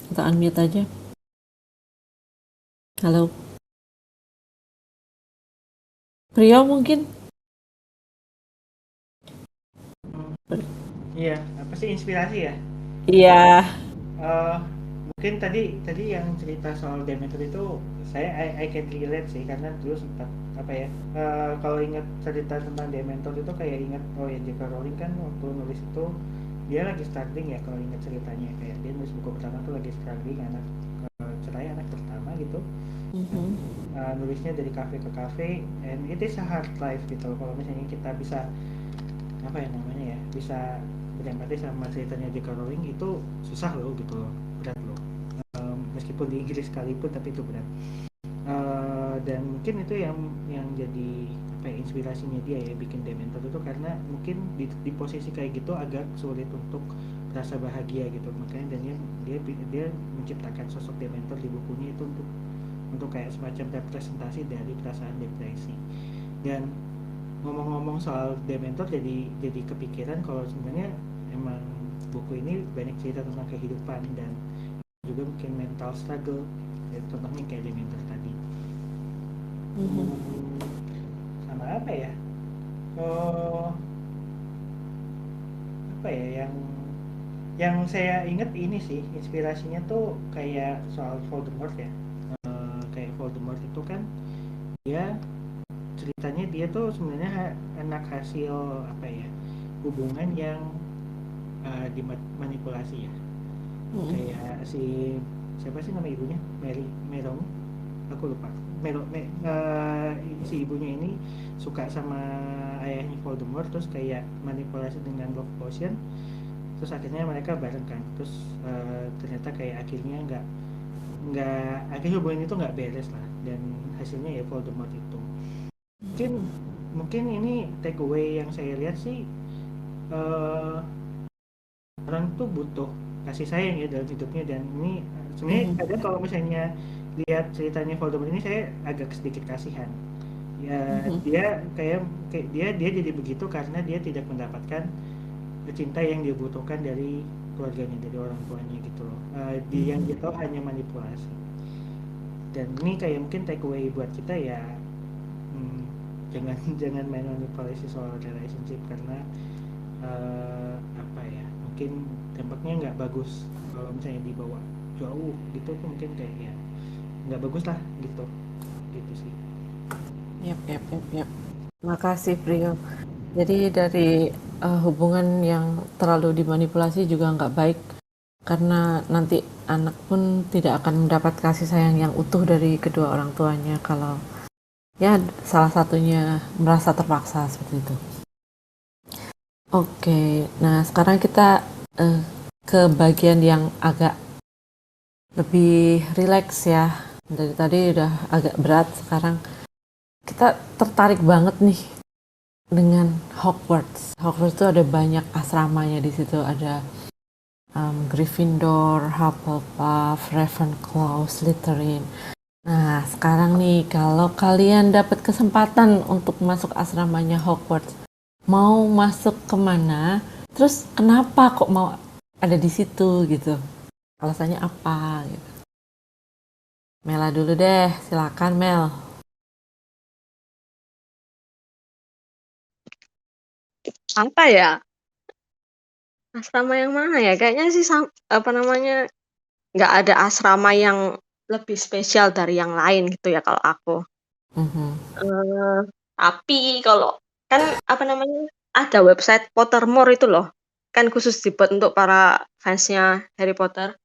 atau unmute aja. Halo, Priyo mungkin? Iya, apa sih inspirasi ya? Iya. Mungkin tadi yang cerita soal Dementor itu saya I can relate sih karena dulu sempat apa ya, kalau ingat cerita tentang Dementor itu kayak ingat, oh ya J.K. Rowling kan waktu nulis itu dia lagi struggling ya, kalau ingat ceritanya kayak dia nulis buku pertama tuh lagi struggling, anak cerai anak pertama gitu. Nulisnya dari kafe ke kafe, and it is a hard life gitu. Kalau misalnya kita bisa apa ya namanya ya, bisa berempati sama ceritanya J.K. Rowling, itu susah loh gitu loh, berat loh. Meskipun di Inggris sekalipun, tapi itu berat. Dan mungkin itu yang jadi apa ya, inspirasinya dia ya bikin Dementor itu, karena mungkin di posisi kayak gitu agak sulit untuk merasa bahagia gitu, makanya dan dia menciptakan sosok Dementor di bukunya itu untuk kayak semacam representasi dari perasaan depresi. Dan ngomong-ngomong soal Dementor, jadi kepikiran kalau sebenarnya emang buku ini banyak cerita tentang kehidupan dan juga mungkin mental struggle, ya, contohnya kayak Dementor tadi. Sama apa ya, apa ya yang saya ingat ini sih, inspirasinya tuh kayak soal Voldemort ya. Kayak Voldemort itu kan dia ceritanya dia tuh sebenarnya anak hasil apa ya, hubungan yang dimanipulasi ya. Kayak siapa sih nama ibunya, Merong, aku lupa. Si ibunya ini suka sama ayahnya Voldemort, terus kayak manipulasi dengan love potion, terus akhirnya mereka bareng kan, terus ternyata kayak akhirnya akhirnya hubungan itu nggak beres lah, dan hasilnya ya Voldemort itu. Mungkin ini take away yang saya lihat sih, orang tuh butuh kasih sayang ya dalam hidupnya, dan ini sebenarnya kadang kalau misalnya lihat ceritanya Voldemort ini saya agak sedikit kasihan ya. Dia kayak dia jadi begitu karena dia tidak mendapatkan cinta yang dia butuhkan dari keluarganya, dari orang tuanya gitu loh. Yang dia tahu hanya manipulasi. Dan ini kayak mungkin take away buat kita ya, jangan main manipulasi soal relationship, karena apa ya, mungkin dampaknya nggak bagus kalau misalnya dibawa jauh gitu tuh, mungkin kayak ya nggak bagus lah gitu sih. Yap. Makasih Priyo. Jadi dari hubungan yang terlalu dimanipulasi juga nggak baik, karena nanti anak pun tidak akan mendapat kasih sayang yang utuh dari kedua orang tuanya kalau ya salah satunya merasa terpaksa seperti itu. Oke, nah sekarang kita ke bagian yang agak lebih rileks ya. Dari tadi udah agak berat, sekarang kita tertarik banget nih dengan Hogwarts. Hogwarts itu ada banyak asramanya di situ, ada Gryffindor, Hufflepuff, Ravenclaw, Slytherin. Nah, sekarang nih kalau kalian dapat kesempatan untuk masuk asramanya Hogwarts, mau masuk kemana? Terus kenapa kok mau ada di situ gitu? Alasannya apa gitu? Mela dulu deh, silakan Mel. Apa ya? Asrama yang mana ya? Kayaknya sih apa namanya, nggak ada asrama yang lebih spesial dari yang lain gitu ya kalau aku. Tapi kalau kan apa namanya, ada website Pottermore itu loh, kan khusus dibuat untuk para fansnya Harry Potter.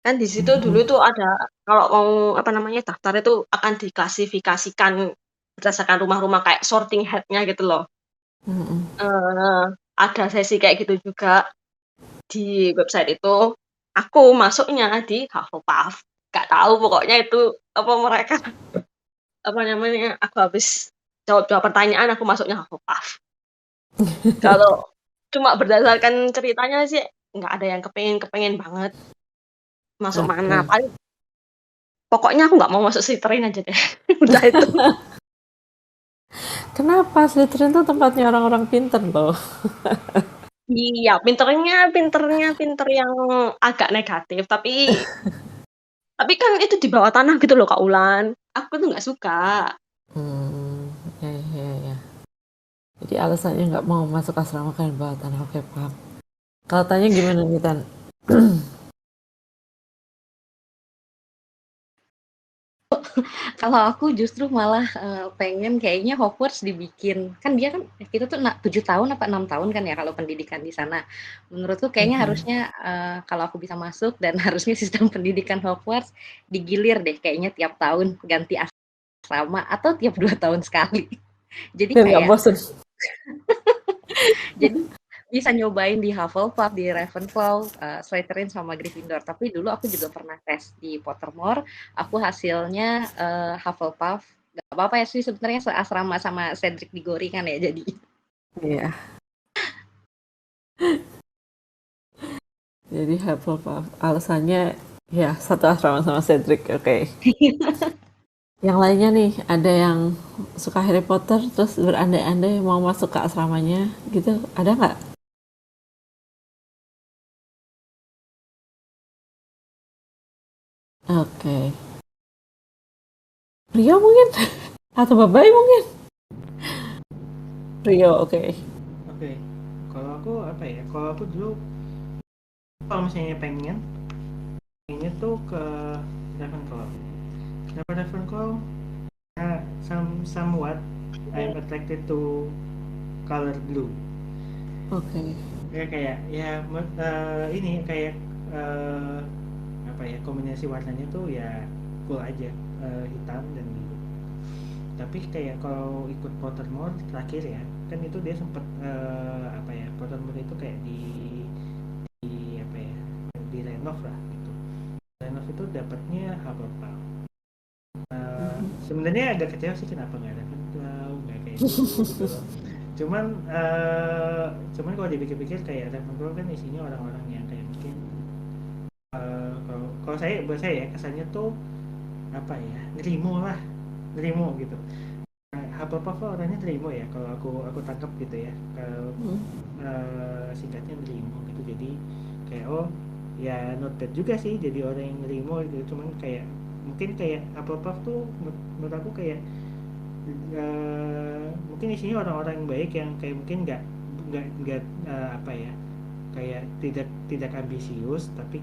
Kan di situ dulu tuh ada, kalau mau apa namanya daftar itu akan diklasifikasikan berdasarkan rumah-rumah kayak sorting hat-nya gitu loh. Ada sesi kayak gitu juga di website itu. Aku masuknya di Hufflepuff. Gak tahu pokoknya itu apa mereka apa namanya, aku habis jawab pertanyaan aku masuknya Hufflepuff. Kalau cuma berdasarkan ceritanya sih nggak ada yang kepengen banget masuk mana. Paling pokoknya aku nggak mau masuk Slytherin aja deh. Udah itu. Kenapa? Slytherin itu tempatnya orang-orang pinter loh. Iya, pinter yang agak negatif, tapi kan itu di bawah tanah gitu loh Kak Ulan. Aku tuh nggak suka. Ya. Jadi alasannya nggak mau masuk asrama kan bawah tanah. Oke, paham. Kalau tanya gimana nih Tan? Kalau aku justru malah pengen kayaknya Hogwarts dibikin, kan dia kan kita tuh 7 tahun apa 6 tahun kan ya kalau pendidikan di sana. Menurutku kayaknya harusnya kalau aku bisa masuk dan harusnya sistem pendidikan Hogwarts digilir deh kayaknya tiap tahun ganti asrama atau tiap 2 tahun sekali. Jadi Biar nggak kayak bosen. jadi bisa nyobain di Hufflepuff, di Ravenclaw, Slytherin sama Gryffindor. Tapi dulu aku juga pernah tes di Pottermore, aku hasilnya Hufflepuff. Gak apa-apa ya sih sebenarnya seasrama sama Cedric Diggory kan ya jadi. Iya. Jadi Hufflepuff alasannya ya satu asrama sama Cedric, oke. Yang lainnya nih, ada yang suka Harry Potter terus berandai-andai mau masuk ke asramanya gitu, ada nggak? Oke. Rio mungkin? Atau Babai mungkin? Rio, oke. Oke, kalau aku apa ya? Kalau aku dulu kalau misalnya pengennya tuh ke Ravenclaw. Kenapa Ravenclaw? Somewhat I'm attracted to color blue. Oke. Ya kayak ya ini kayak apa ya, kombinasi warnanya tuh ya cool aja, hitam dan biru. Tapi kayak kalau ikut Pottermore terakhir ya, kan itu dia sempet apa ya, Pottermore itu kayak di apa ya, di renov lah gitu. Renov itu dapatnya Hufflepuff. Sebenarnya agak kecewa sih kenapa nggak ada Ravenclaw, nggak kayak gitu. Cuman kalau dipikir-pikir kayak Ravenclaw kan isinya orang-orang yang kayak mungkin kalau buat saya ya kesannya tuh apa ya, nerimo gitu. Hufflepuff orangnya nerimo ya, kalau aku tangkap gitu ya, kalau singkatnya nerimo gitu. Jadi kayak ya not bad juga sih jadi orang yang nerimo gitu. Cuman kayak mungkin kayak Hufflepuff tuh menurut aku kayak mungkin isinya orang-orang baik yang kayak mungkin nggak apa ya, kayak tidak ambisius, tapi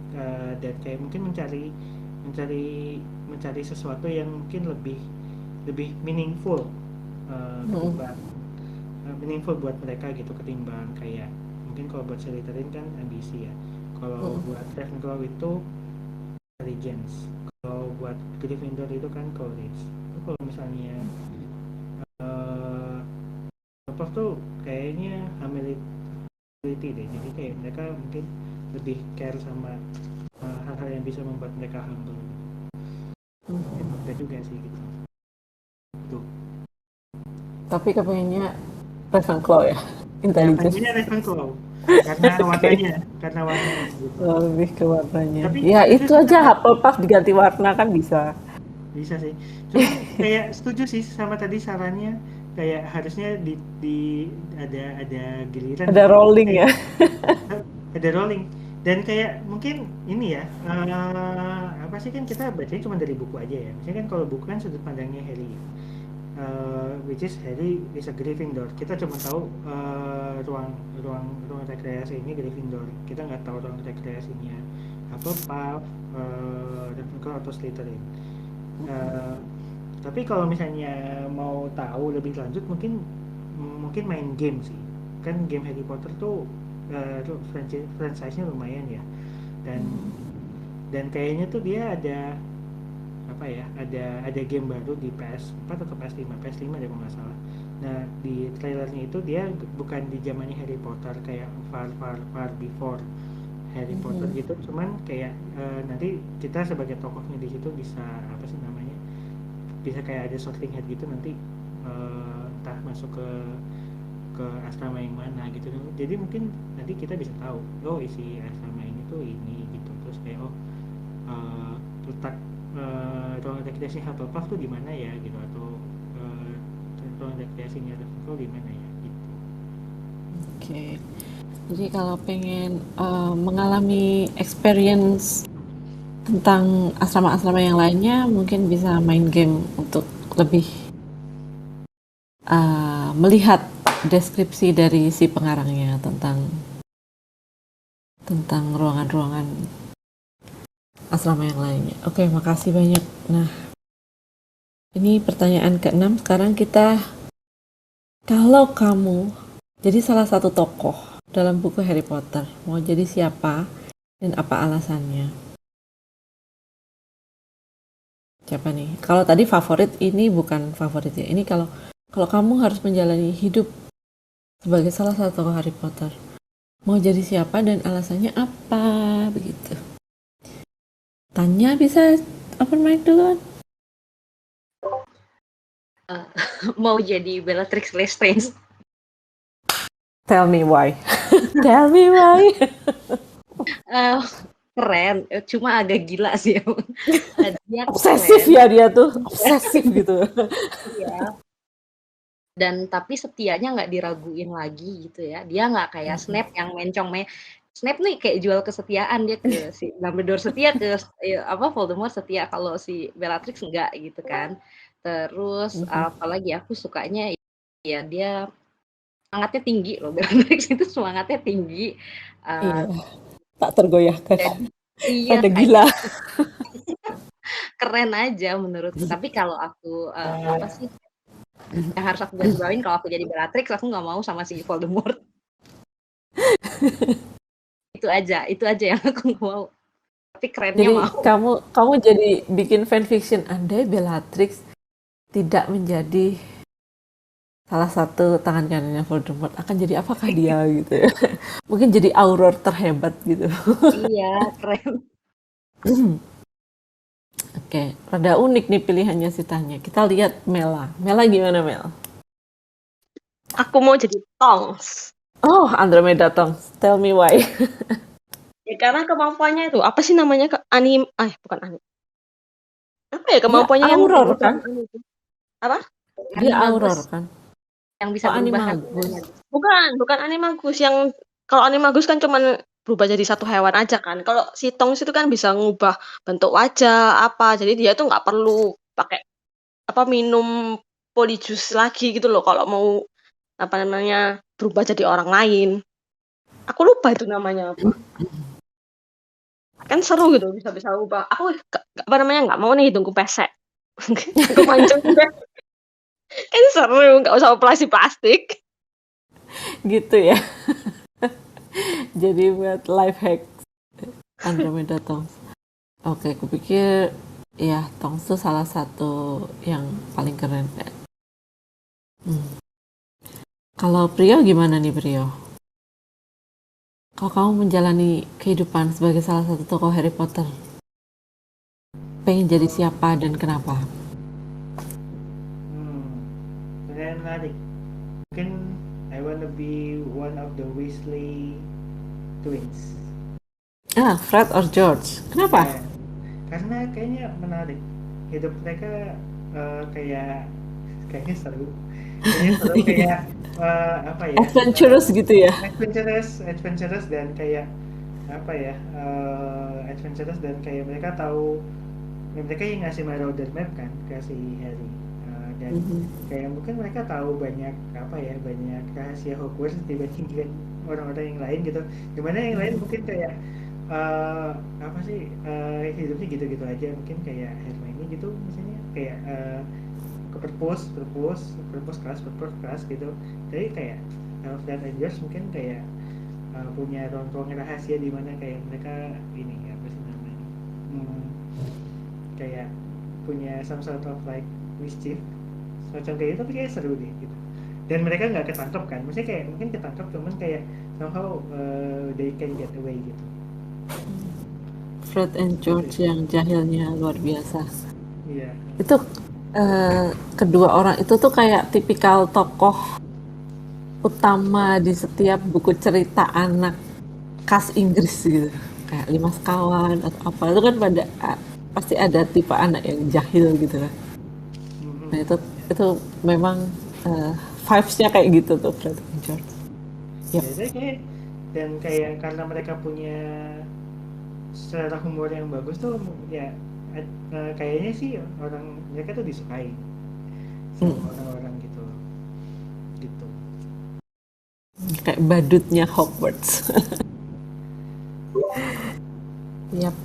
dan kayak mungkin mencari sesuatu yang mungkin lebih meaningful, ketimbang meaningful buat mereka gitu, ketimbang kayak mungkin kalau buat Slytherin kan ambisi ya, kalau buat Ravenclaw itu intelligence, kalau buat Gryffindor itu kan courage. Kalau misalnya apa tuh kayaknya humility deh, jadi kayak mereka mungkin lebih care sama hal-hal yang bisa membuat mereka humble gitu. Itu juga sih gitu. Tuh. Tapi kepengennya Ravenclaw ya, intelligence. Pengennya Ravenclaw karena warnanya gitu. Lebih ke warnanya. Tapi Ya itu aja Hufflepuff diganti warna kan bisa. Bisa sih. Cuma kayak setuju sih sama tadi sarannya, kayak harusnya ada giliran. Ada rolling ya. Ada rolling. Dan kayak mungkin ini ya, apa sih, kan kita bacanya cuma dari buku aja ya. Misalnya kan kalau buku kan sudut pandangnya Harry, which is Harry is a Gryffindor. Kita cuma tahu ruang rekreasi ini Gryffindor. Kita nggak tahu ruang rekreasinya Hufflepuff, Ravenclaw atau Slytherin. Tapi kalau misalnya mau tahu lebih lanjut mungkin main game sih, kan game Harry Potter tuh franchise-nya lumayan ya, dan kayaknya tuh dia ada apa ya, ada game baru di PS4 atau PS5 deh kalau nggak salah. Nah di trailernya itu dia bukan di zamannya Harry Potter, kayak far before Harry Potter gitu, cuman kayak nanti kita sebagai tokohnya di situ bisa apa sih namanya, bisa kayak ada sorting hat gitu, nanti entah masuk ke asrama yang mana gitu. Jadi mungkin nanti kita bisa tahu isi asrama ini tuh ini gitu, terus kayak letak ruang rekreasi Hufflepuff tuh di mana ya gitu, atau ruang rekreasinya Ravenclaw di mana ya gitu. Oke. Jadi kalau pengen mengalami experience tentang asrama-asrama yang lainnya, mungkin bisa main game untuk lebih melihat deskripsi dari si pengarangnya tentang ruangan-ruangan asrama yang lainnya. Oke, makasih banyak. Nah, Ini pertanyaan ke-6. Sekarang kita, kalau kamu jadi salah satu tokoh dalam buku Harry Potter, mau jadi siapa dan apa alasannya? Siapa nih? Kalau tadi favorit, ini bukan favorit ya. Ini kalau kamu harus menjalani hidup sebagai salah satu tokoh Harry Potter, mau jadi siapa dan alasannya apa? Begitu. Tanya bisa open mic duluan. Mau jadi Bellatrix Lestrange. Tell me why. Tell me why. Keren, cuma agak gila sih. Dia Obsesif keren. ya dia tuh, obsesif gitu. Iya. Dan tapi setianya nggak diraguin lagi gitu ya. Dia nggak kayak Snape yang mencong. Snape nih kayak jual kesetiaan, dia ke si Dumbledore setia, ke Voldemort setia, kalau si Bellatrix enggak gitu kan. Terus apalagi aku sukanya ya dia semangatnya tinggi loh. Bellatrix itu semangatnya tinggi. Iya, tak tergoyahkan. Iya, Pada gila. keren aja menurutku. Tapi kalau aku apa sih yang harus aku garis bawain, kalau aku jadi Bellatrix, aku nggak mau sama si Voldemort. itu aja yang aku nggak mau. Tapi kerennya Jadi mau. kamu jadi bikin fanfiction, andai Bellatrix tidak menjadi salah satu tangan kanannya Voldemort, akan jadi apakah dia gitu ya? Mungkin jadi Auror terhebat gitu. Iya, keren. Oke, rada unik nih pilihannya si Tanya. Kita lihat Mela. Mela gimana, Mel? Aku mau jadi Tonks. Oh, Andromeda Tonks. Tell me why. Ya karena kemampuannya itu apa sih namanya, bukan anim. Apa ya kemampuannya Dia yang Auror kan? Apa? Dia Auror kan? Yang bisa berubah. Bukan animagus. Yang kalau animagus kan cuman berubah jadi satu hewan aja kan. Kalau si Tongs itu kan bisa ngubah bentuk wajah apa. Jadi dia tuh nggak perlu pakai minum polyjuice lagi gitu loh kalau mau berubah jadi orang lain. Aku lupa itu namanya apa. Kan seru gitu bisa ubah. Aku nggak mau nih hidungku pesek. Aku mancung deh. Kan seru, nggak usah plastik. Gitu ya. Jadi buat life hack Andromeda Tonks. Oke, kupikir ya Tonks itu salah satu yang paling keren. Kalau Prio gimana nih Prio? Kalau kamu menjalani kehidupan sebagai salah satu tokoh Harry Potter, pengen jadi siapa dan kenapa? Pertanyaan menarik. Mungkin I wanna be one of the Weasley twins. Fred or George? Kenapa? Karena kayaknya menarik. Hidup mereka kayaknya seru. Kayak apa ya? Adventurous gitu ya? Adventurous dan kayak apa ya? Adventurous dan kayak mereka tahu, mereka yang ngasih Marauder map kan ke si Harry. Dan kayak mungkin mereka tahu banyak banyak rahasia Hogwarts dibandingkan orang-orang yang lain gitu. Dimana yang lain mungkin kayak hidupnya gitu-gitu aja, mungkin kayak Hermione gitu misalnya, kayak ke perpus kelas gitu. Jadi kayak Fred and George mungkin kayak punya ruang-ruang rahasia di mana kayak mereka ini apa sih namanya, kayak punya some sort of like mischief semacam kayak itu, tapi kayak seru deh gitu. Dan mereka nggak ketangkep kan, maksudnya kayak mungkin ketangkep cuman kayak somehow they can get away gitu. Fred and George yang jahilnya luar biasa. Iya. Itu kedua orang itu tuh kayak tipikal tokoh utama di setiap buku cerita anak khas Inggris gitu. Kayak 5 Sekawan atau apa, itu kan pasti ada tipe anak yang jahil gitu kan. Nah itu memang vibes-nya kayak gitu tuh Fred and George. Yep. Dan kayak karena mereka punya selera humor yang bagus tuh ya, kayaknya sih mereka tuh disukai sama orang-orang gitu. Kayak badutnya Hogwarts. Yap.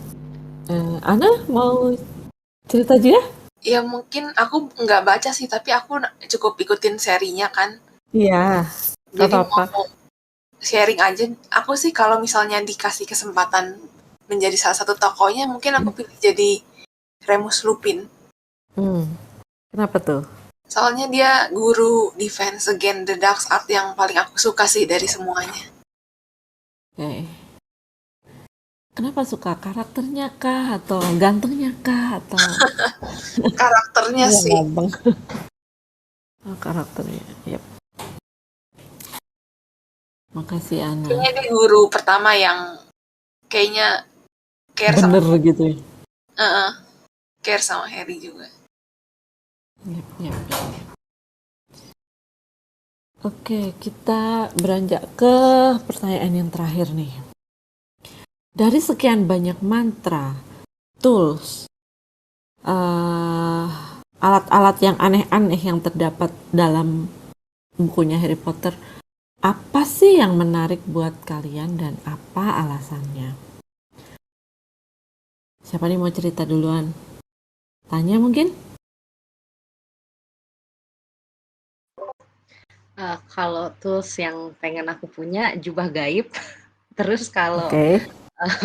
Ana mau cerita juga? Ya mungkin aku nggak baca sih, tapi aku cukup ikutin serinya kan. Iya, Jadi apa-apa. mau sharing aja. Aku sih kalau misalnya dikasih kesempatan menjadi salah satu tokohnya, mungkin aku pilih jadi Remus Lupin. Kenapa tuh? Soalnya dia guru Defense Against the Dark Arts yang paling aku suka sih dari semuanya. Oke. Kenapa suka karakternya kah atau gantengnya kah atau Karakternya Iya, sih. ngambang. Oh, karakternya. Yep. Makasih Ana. Kayaknya dia guru pertama yang kayaknya care sama Bener gitu ya. care sama Harry juga. Yep. Oke, kita beranjak ke pertanyaan yang terakhir nih. Dari sekian banyak mantra, tools, alat-alat yang aneh-aneh yang terdapat dalam bukunya Harry Potter, apa sih yang menarik buat kalian dan apa alasannya? Siapa nih mau cerita duluan? Tanya mungkin? Kalau tools yang pengen aku punya jubah gaib. Terus kalau Oke.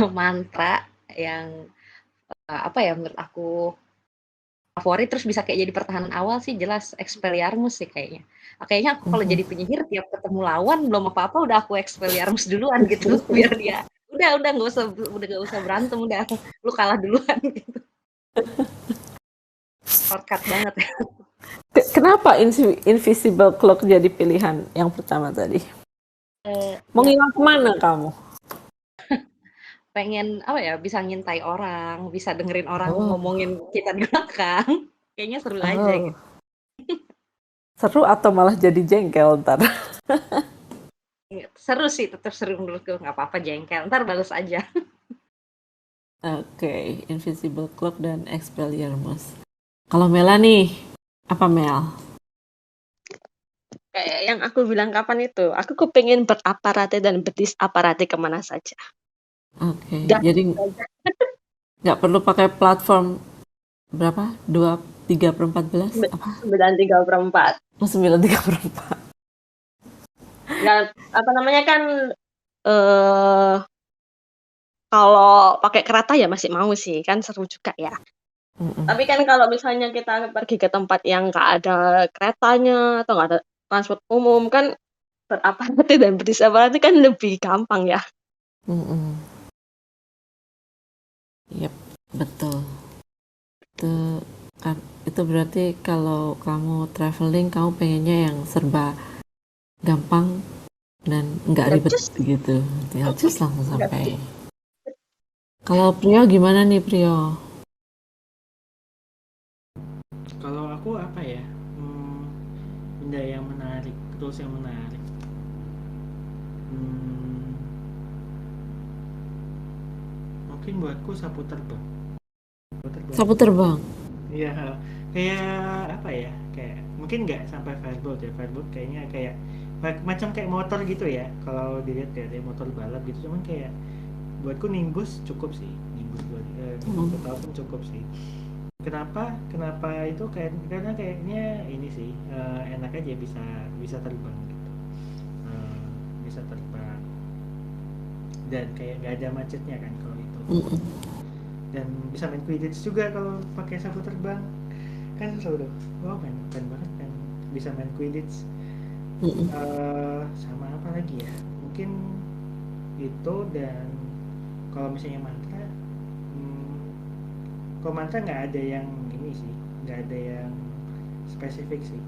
mantra yang apa ya menurut aku favorit terus bisa kayak jadi pertahanan awal sih jelas Expelliarmus sih kayaknya. Kayaknya aku kalau jadi penyihir tiap ketemu lawan belum apa-apa udah aku Expelliarmus duluan gitu biar dia udah nggak usah berantem, udah lu kalah duluan gitu. Shortcut banget ya. Kenapa Invisible Cloak jadi pilihan yang pertama tadi? Mau ngilang kemana kamu? Pengen apa ya, bisa ngintai orang, bisa dengerin orang ngomongin kita di belakang. Kayaknya seru aja gitu. Seru atau malah jadi jengkel ntar? Seru sih, tetap seru menurutku. Nggak apa-apa jengkel, ntar balas aja. Oke, Invisible Cloak dan Expelliarmus. Kalau Mela nih, apa Mel? Kayak yang aku bilang kapan itu, aku kepengen beraparate dan berdisaparate kemana saja. Oke, jadi nggak perlu pakai platform berapa? 23/14? Apa? 9/3/4. Oh, 9/3/4. Ya, apa namanya kan kalau pakai kereta ya masih mau sih, kan seru juga ya. Tapi kan kalau misalnya kita pergi ke tempat yang nggak ada keretanya atau nggak ada transport umum kan beraparate dan berdisaparate kan lebih gampang ya. Yep, betul. Itu berarti kalau kamu traveling, kamu pengennya yang serba gampang dan nggak ribet gitu. Tinggal cus langsung sampai. Kalau Prio gimana nih Prio? Kalau aku apa ya? Benda yang menarik, tools yang menarik. Mungkin buatku sapu terbang. Sapu terbang. Iya, kayak apa ya? Kayak mungkin nggak sampai firebolt ya. Firebolt kayaknya kayak macam kayak motor gitu ya. Kalau dilihat kayak motor balap gitu, cuman kayak buatku Nimbus cukup sih. Nimbus Nimbus pun cukup sih. Kenapa itu karena kayaknya ini sih enak aja bisa terbang gitu. Bisa terbang dan kayak nggak ada macetnya kan kalau itu. Dan bisa main Quidditch juga kalau pakai sapu terbang, kan seru. Wow, keren banget kan bisa main Quidditch. Sama apa lagi ya, mungkin itu. Dan kalau misalnya mantra, kalau mantra nggak ada yang ini sih, nggak ada yang spesifik sih.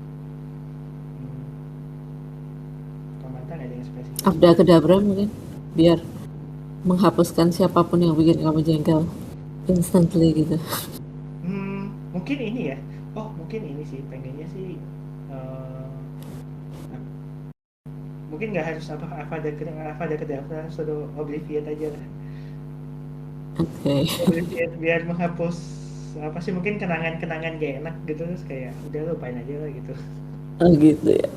Kalau mantra nggak ada yang spesifik. Abrakadabra mungkin biar menghapuskan siapapun yang bikin kamu jengkel instantly gitu. Mungkin ini ya. Mungkin ini sih pengennya sih. Mungkin nggak harus Avada Kedavra, suruh Obliviate aja lah. Oke. Obliviate biar menghapus apa sih, mungkin kenangan-kenangan gak enak gitu, terus kayak udah lupain aja lah gitu. Oh gitu ya.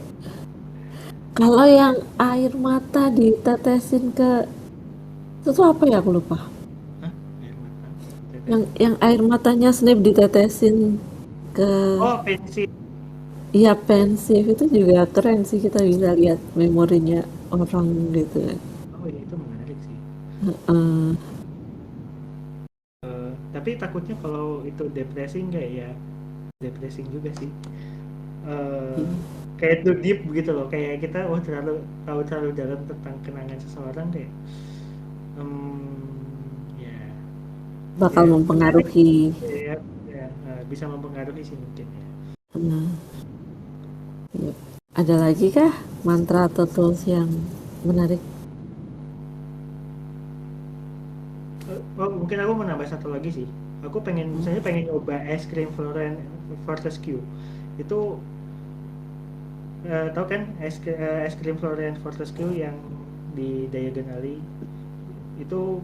Kalau yang air mata ditetesin ke itu apa ya, aku lupa. Hah? Air mata? Yang air matanya Snape ditetesin ke Oh, pensi. iya pensif itu juga keren sih, kita bisa lihat memorinya orang gitu. Oh ya, itu menarik sih. Heeh. Tapi takutnya kalau itu depressing kayak ya depressing juga sih. Eh, kayak too deep gitu loh. Kayak kita terlalu tahu terlalu dalam tentang kenangan seseorang kayak ya Bakal ya menarik mempengaruhi. ya, ya, bisa mempengaruhi sih mungkin ya. Nah, iya. Ada lagi kah mantra atau tools yang menarik? Oh, mungkin aku mau nambah satu lagi sih. Aku misalnya pengen nyoba es krim Fortescue. Itu tahu kan es krim Florian Fortescue yang di Diagon Alley itu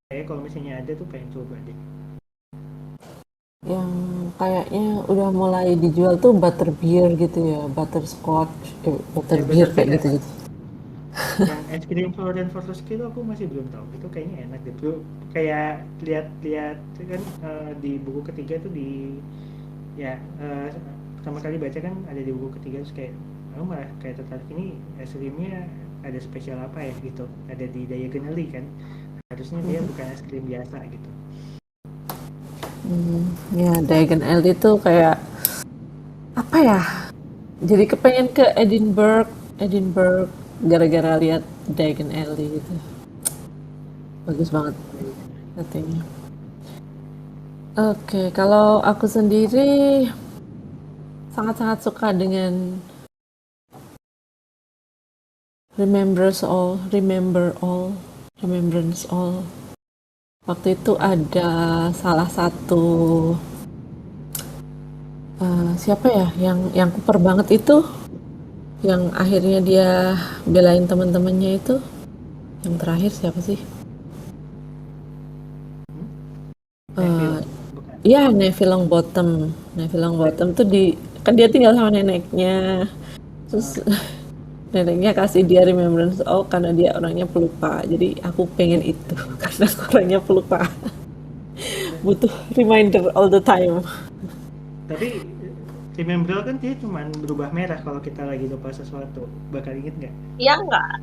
kayak kalau misalnya ada tuh pengen coba deh. Yang kayaknya udah mulai dijual tuh butterbeer gitu ya, butterscotch, butterbeer kayak Butterbeer gitu-gitu. yang es krim Florian Fortescue itu aku masih belum tahu. Itu kayaknya enak deh. Tuh kayak lihat-lihat kan di buku ketiga tuh ya pertama kali baca kan ada di buku ketiga terus kayak aku malah kayak tertarik ini es krimnya ada spesial apa ya gitu. Ada di Diagon Alley kan. Harusnya dia bukan es krim biasa gitu. Ya, Diagon Alley itu kayak apa ya? Jadi kepengen ke Edinburgh gara-gara lihat Diagon Alley gitu. Bagus banget settingnya. Oke, kalau aku sendiri sangat-sangat suka dengan Remembrance All. Waktu itu ada salah satu siapa ya yang kuper banget itu, yang akhirnya dia belain teman-temannya itu, yang terakhir siapa sih? Neville bukan. Iya, Neville Longbottom. Neville Longbottom tuh kan dia tinggal sama neneknya. Terus neneknya kasih dia remembrance all karena dia orangnya pelupa. Jadi aku pengen itu karena aku orangnya pelupa. Butuh reminder all the time. Tapi Remembrance kan dia cuma berubah merah kalau kita lagi lupa sesuatu. Bakal inget nggak? Iya enggak.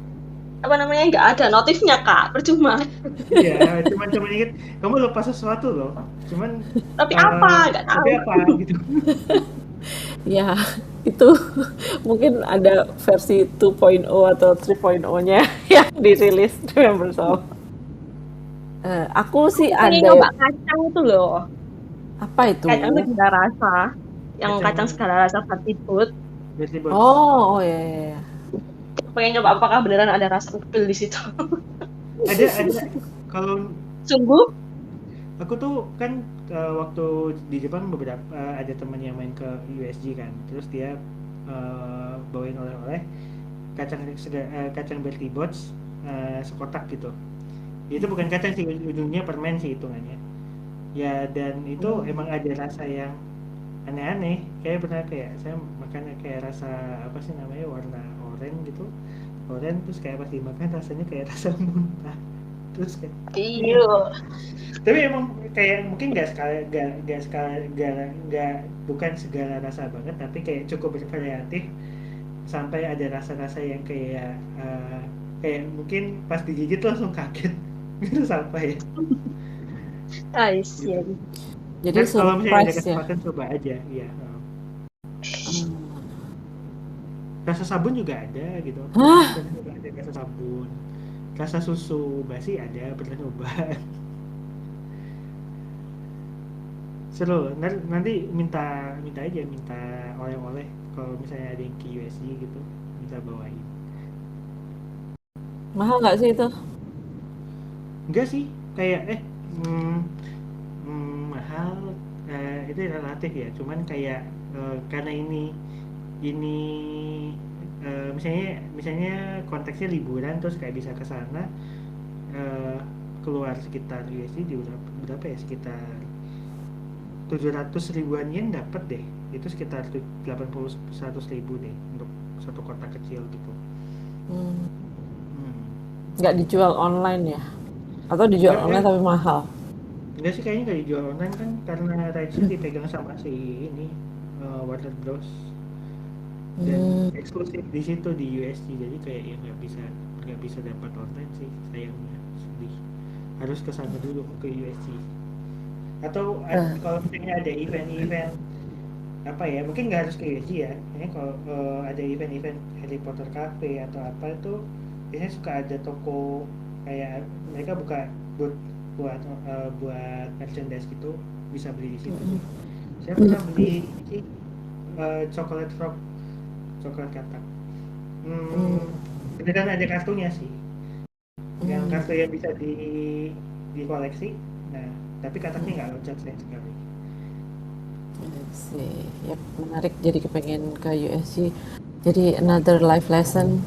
Apa namanya, nggak ada notifnya Kak, percuma. Iya, cuma inget kamu lupa sesuatu loh. Cuman Tapi apa? Nggak tahu. tapi apa gitu. Ya, itu mungkin ada versi 2.0 atau 3.0-nya yang dirilis remembrance all. Aku sih Pengen ada nyoba kacang itu loh. apa itu? Kacang segala rasa. Yang kacang segala rasa Bertie Boot. Berarti bos. Oh ya. Pengen nyoba apakah beneran ada rasa upil di situ. Ada kalau Sungguh? aku tuh kan waktu di Jepang beberapa ada teman yang main ke USG kan. Terus dia bawain oleh-oleh kacang Bertie Bots sekotak gitu. Itu bukan kacang sih, ujungnya permen sih hitungannya. Ya dan itu emang ada rasa yang aneh-aneh. Kayak saya makan kayak rasa apa sih namanya, warna oranye gitu. Oranye terus kayak pas dimakan rasanya kayak rasa muntah. Terus kayak Iya. tapi emang kayak mungkin bukan segala rasa banget, tapi kayak cukup bervariatif sampai ada rasa-rasa yang kayak mungkin pas digigit langsung kaget. Itu apa ya? I see. Jadi Kan kalau misalnya ada surprise ya. kesempatan coba aja, iya. Rasa sabun juga ada gitu. Pernah coba ada rasa sabun. Rasa susu basi ada, pernah coba. Seru. Nanti minta oleh-oleh kalau misalnya ada yang ke USG gitu, minta bawain. Mahal nggak sih itu? Enggak sih, kayak mahal, itu relatif ya. Cuman kayak karena ini misalnya konteksnya liburan terus kayak bisa ke sana, keluar sekitar USD di berapa ya, sekitar 700 ribuan yen dapat deh. Itu sekitar 80-100 ribu deh untuk satu kotak kecil gitu. Nggak dijual online ya? Atau dijual online tapi mahal? Enggak sih, kayaknya nggak dijual online kan karena rights-nya dipegang sama si ini Warner Bros. Dan eksklusif di situ di USG, jadi kayak ya nggak bisa dapat online sih, sayangnya, sedih. Harus ke sana dulu ke USG. Atau kalau misalnya ada event-event apa ya, mungkin nggak harus ke USG ya. Kayaknya kalau ada event-event Harry Potter Cafe atau apa itu biasanya suka ada toko, kayak mereka buka booth buat merchandise gitu, bisa beli di situ sih. Saya pernah beli sih chocolate frog, coklat katak. Beneran ada kartunya sih. Yang kartu yang bisa dikoleksi. Nah, tapi kataknya nggak loncat, sayang sekali. sih. Yap, menarik, jadi kepengen ke USG. Jadi another life lesson.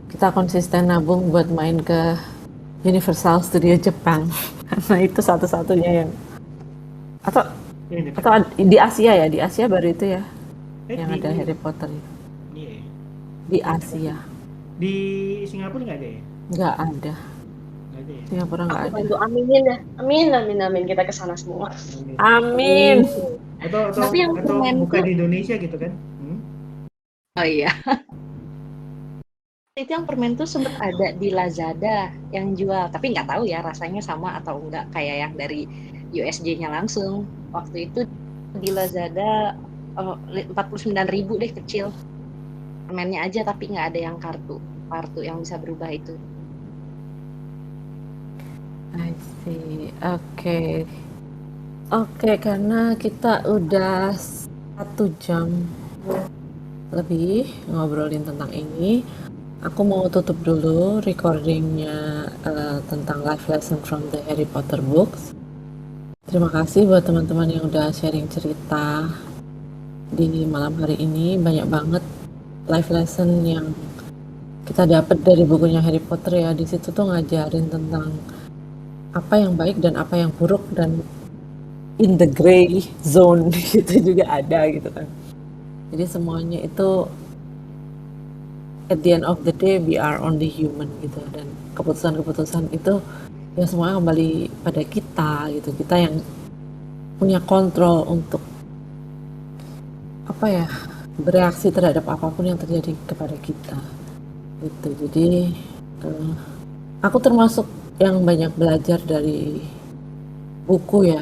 Kita konsisten nabung buat main ke Universal Studio Jepang. Karena itu satu-satunya yang atau Ini di Asia ya, di Asia baru itu ya yang di ada Harry Potter itu. iya ya. Di Asia Di Singapura nggak ada ya? nggak ada. Nggak ada ya? Singapura nggak Aku ada. bantu aminin ya. Amin kita ke sana semua. Amin. Atau Tapi yang permen bukan tuh- di Indonesia gitu kan? Oh iya. Itu yang permen tuh sempat ada di Lazada yang jual, tapi nggak tahu ya rasanya sama atau enggak kayak yang dari USJ-nya langsung. Waktu itu di Lazada 49.000 deh, kecil. Permennya aja tapi nggak ada yang kartu yang bisa berubah itu. I see. Oke, karena kita udah 1 jam lebih ngobrolin tentang ini, aku mau tutup dulu recordingnya tentang life lesson from the Harry Potter books. Terima kasih buat teman-teman yang udah sharing cerita di malam hari ini. Banyak banget life lesson yang kita dapat dari bukunya Harry Potter ya. Di situ tuh ngajarin tentang apa yang baik dan apa yang buruk, dan in the gray zone gitu juga ada gitu kan. Jadi semuanya itu at the end of the day we are only human gitu, dan keputusan-keputusan itu ya semuanya kembali pada kita gitu. Kita yang punya kontrol untuk bereaksi terhadap apapun yang terjadi kepada kita gitu. Jadi aku termasuk yang banyak belajar dari buku ya,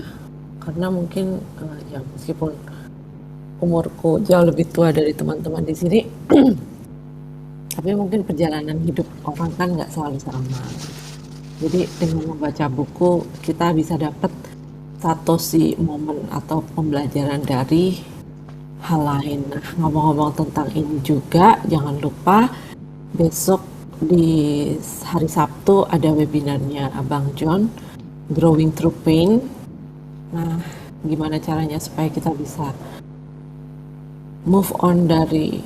karena mungkin ya meskipun umurku jauh lebih tua dari teman-teman di sini, tapi mungkin perjalanan hidup orang kan nggak selalu sama. Jadi dengan membaca buku kita bisa dapat satu momen atau pembelajaran dari hal lain. Nah, ngomong-ngomong tentang ini juga, jangan lupa besok di hari Sabtu ada webinarnya Abang John, Growing Through Pain. Nah, gimana caranya supaya kita bisa move on dari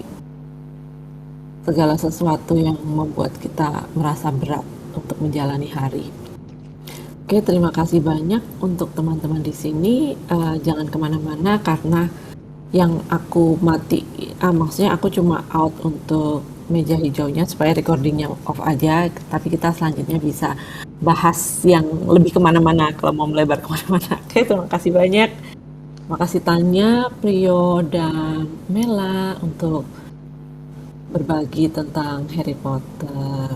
segala sesuatu yang membuat kita merasa berat untuk menjalani hari. Oke, terima kasih banyak untuk teman-teman di sini. Jangan kemana-mana karena yang aku maksudnya aku cuma out untuk meja hijaunya supaya recordingnya off aja, tapi kita selanjutnya bisa bahas yang lebih kemana-mana kalau mau melebar kemana-mana. Oke, terima kasih banyak. Makasih Tanya, Prio, dan Mela untuk berbagi tentang Harry Potter.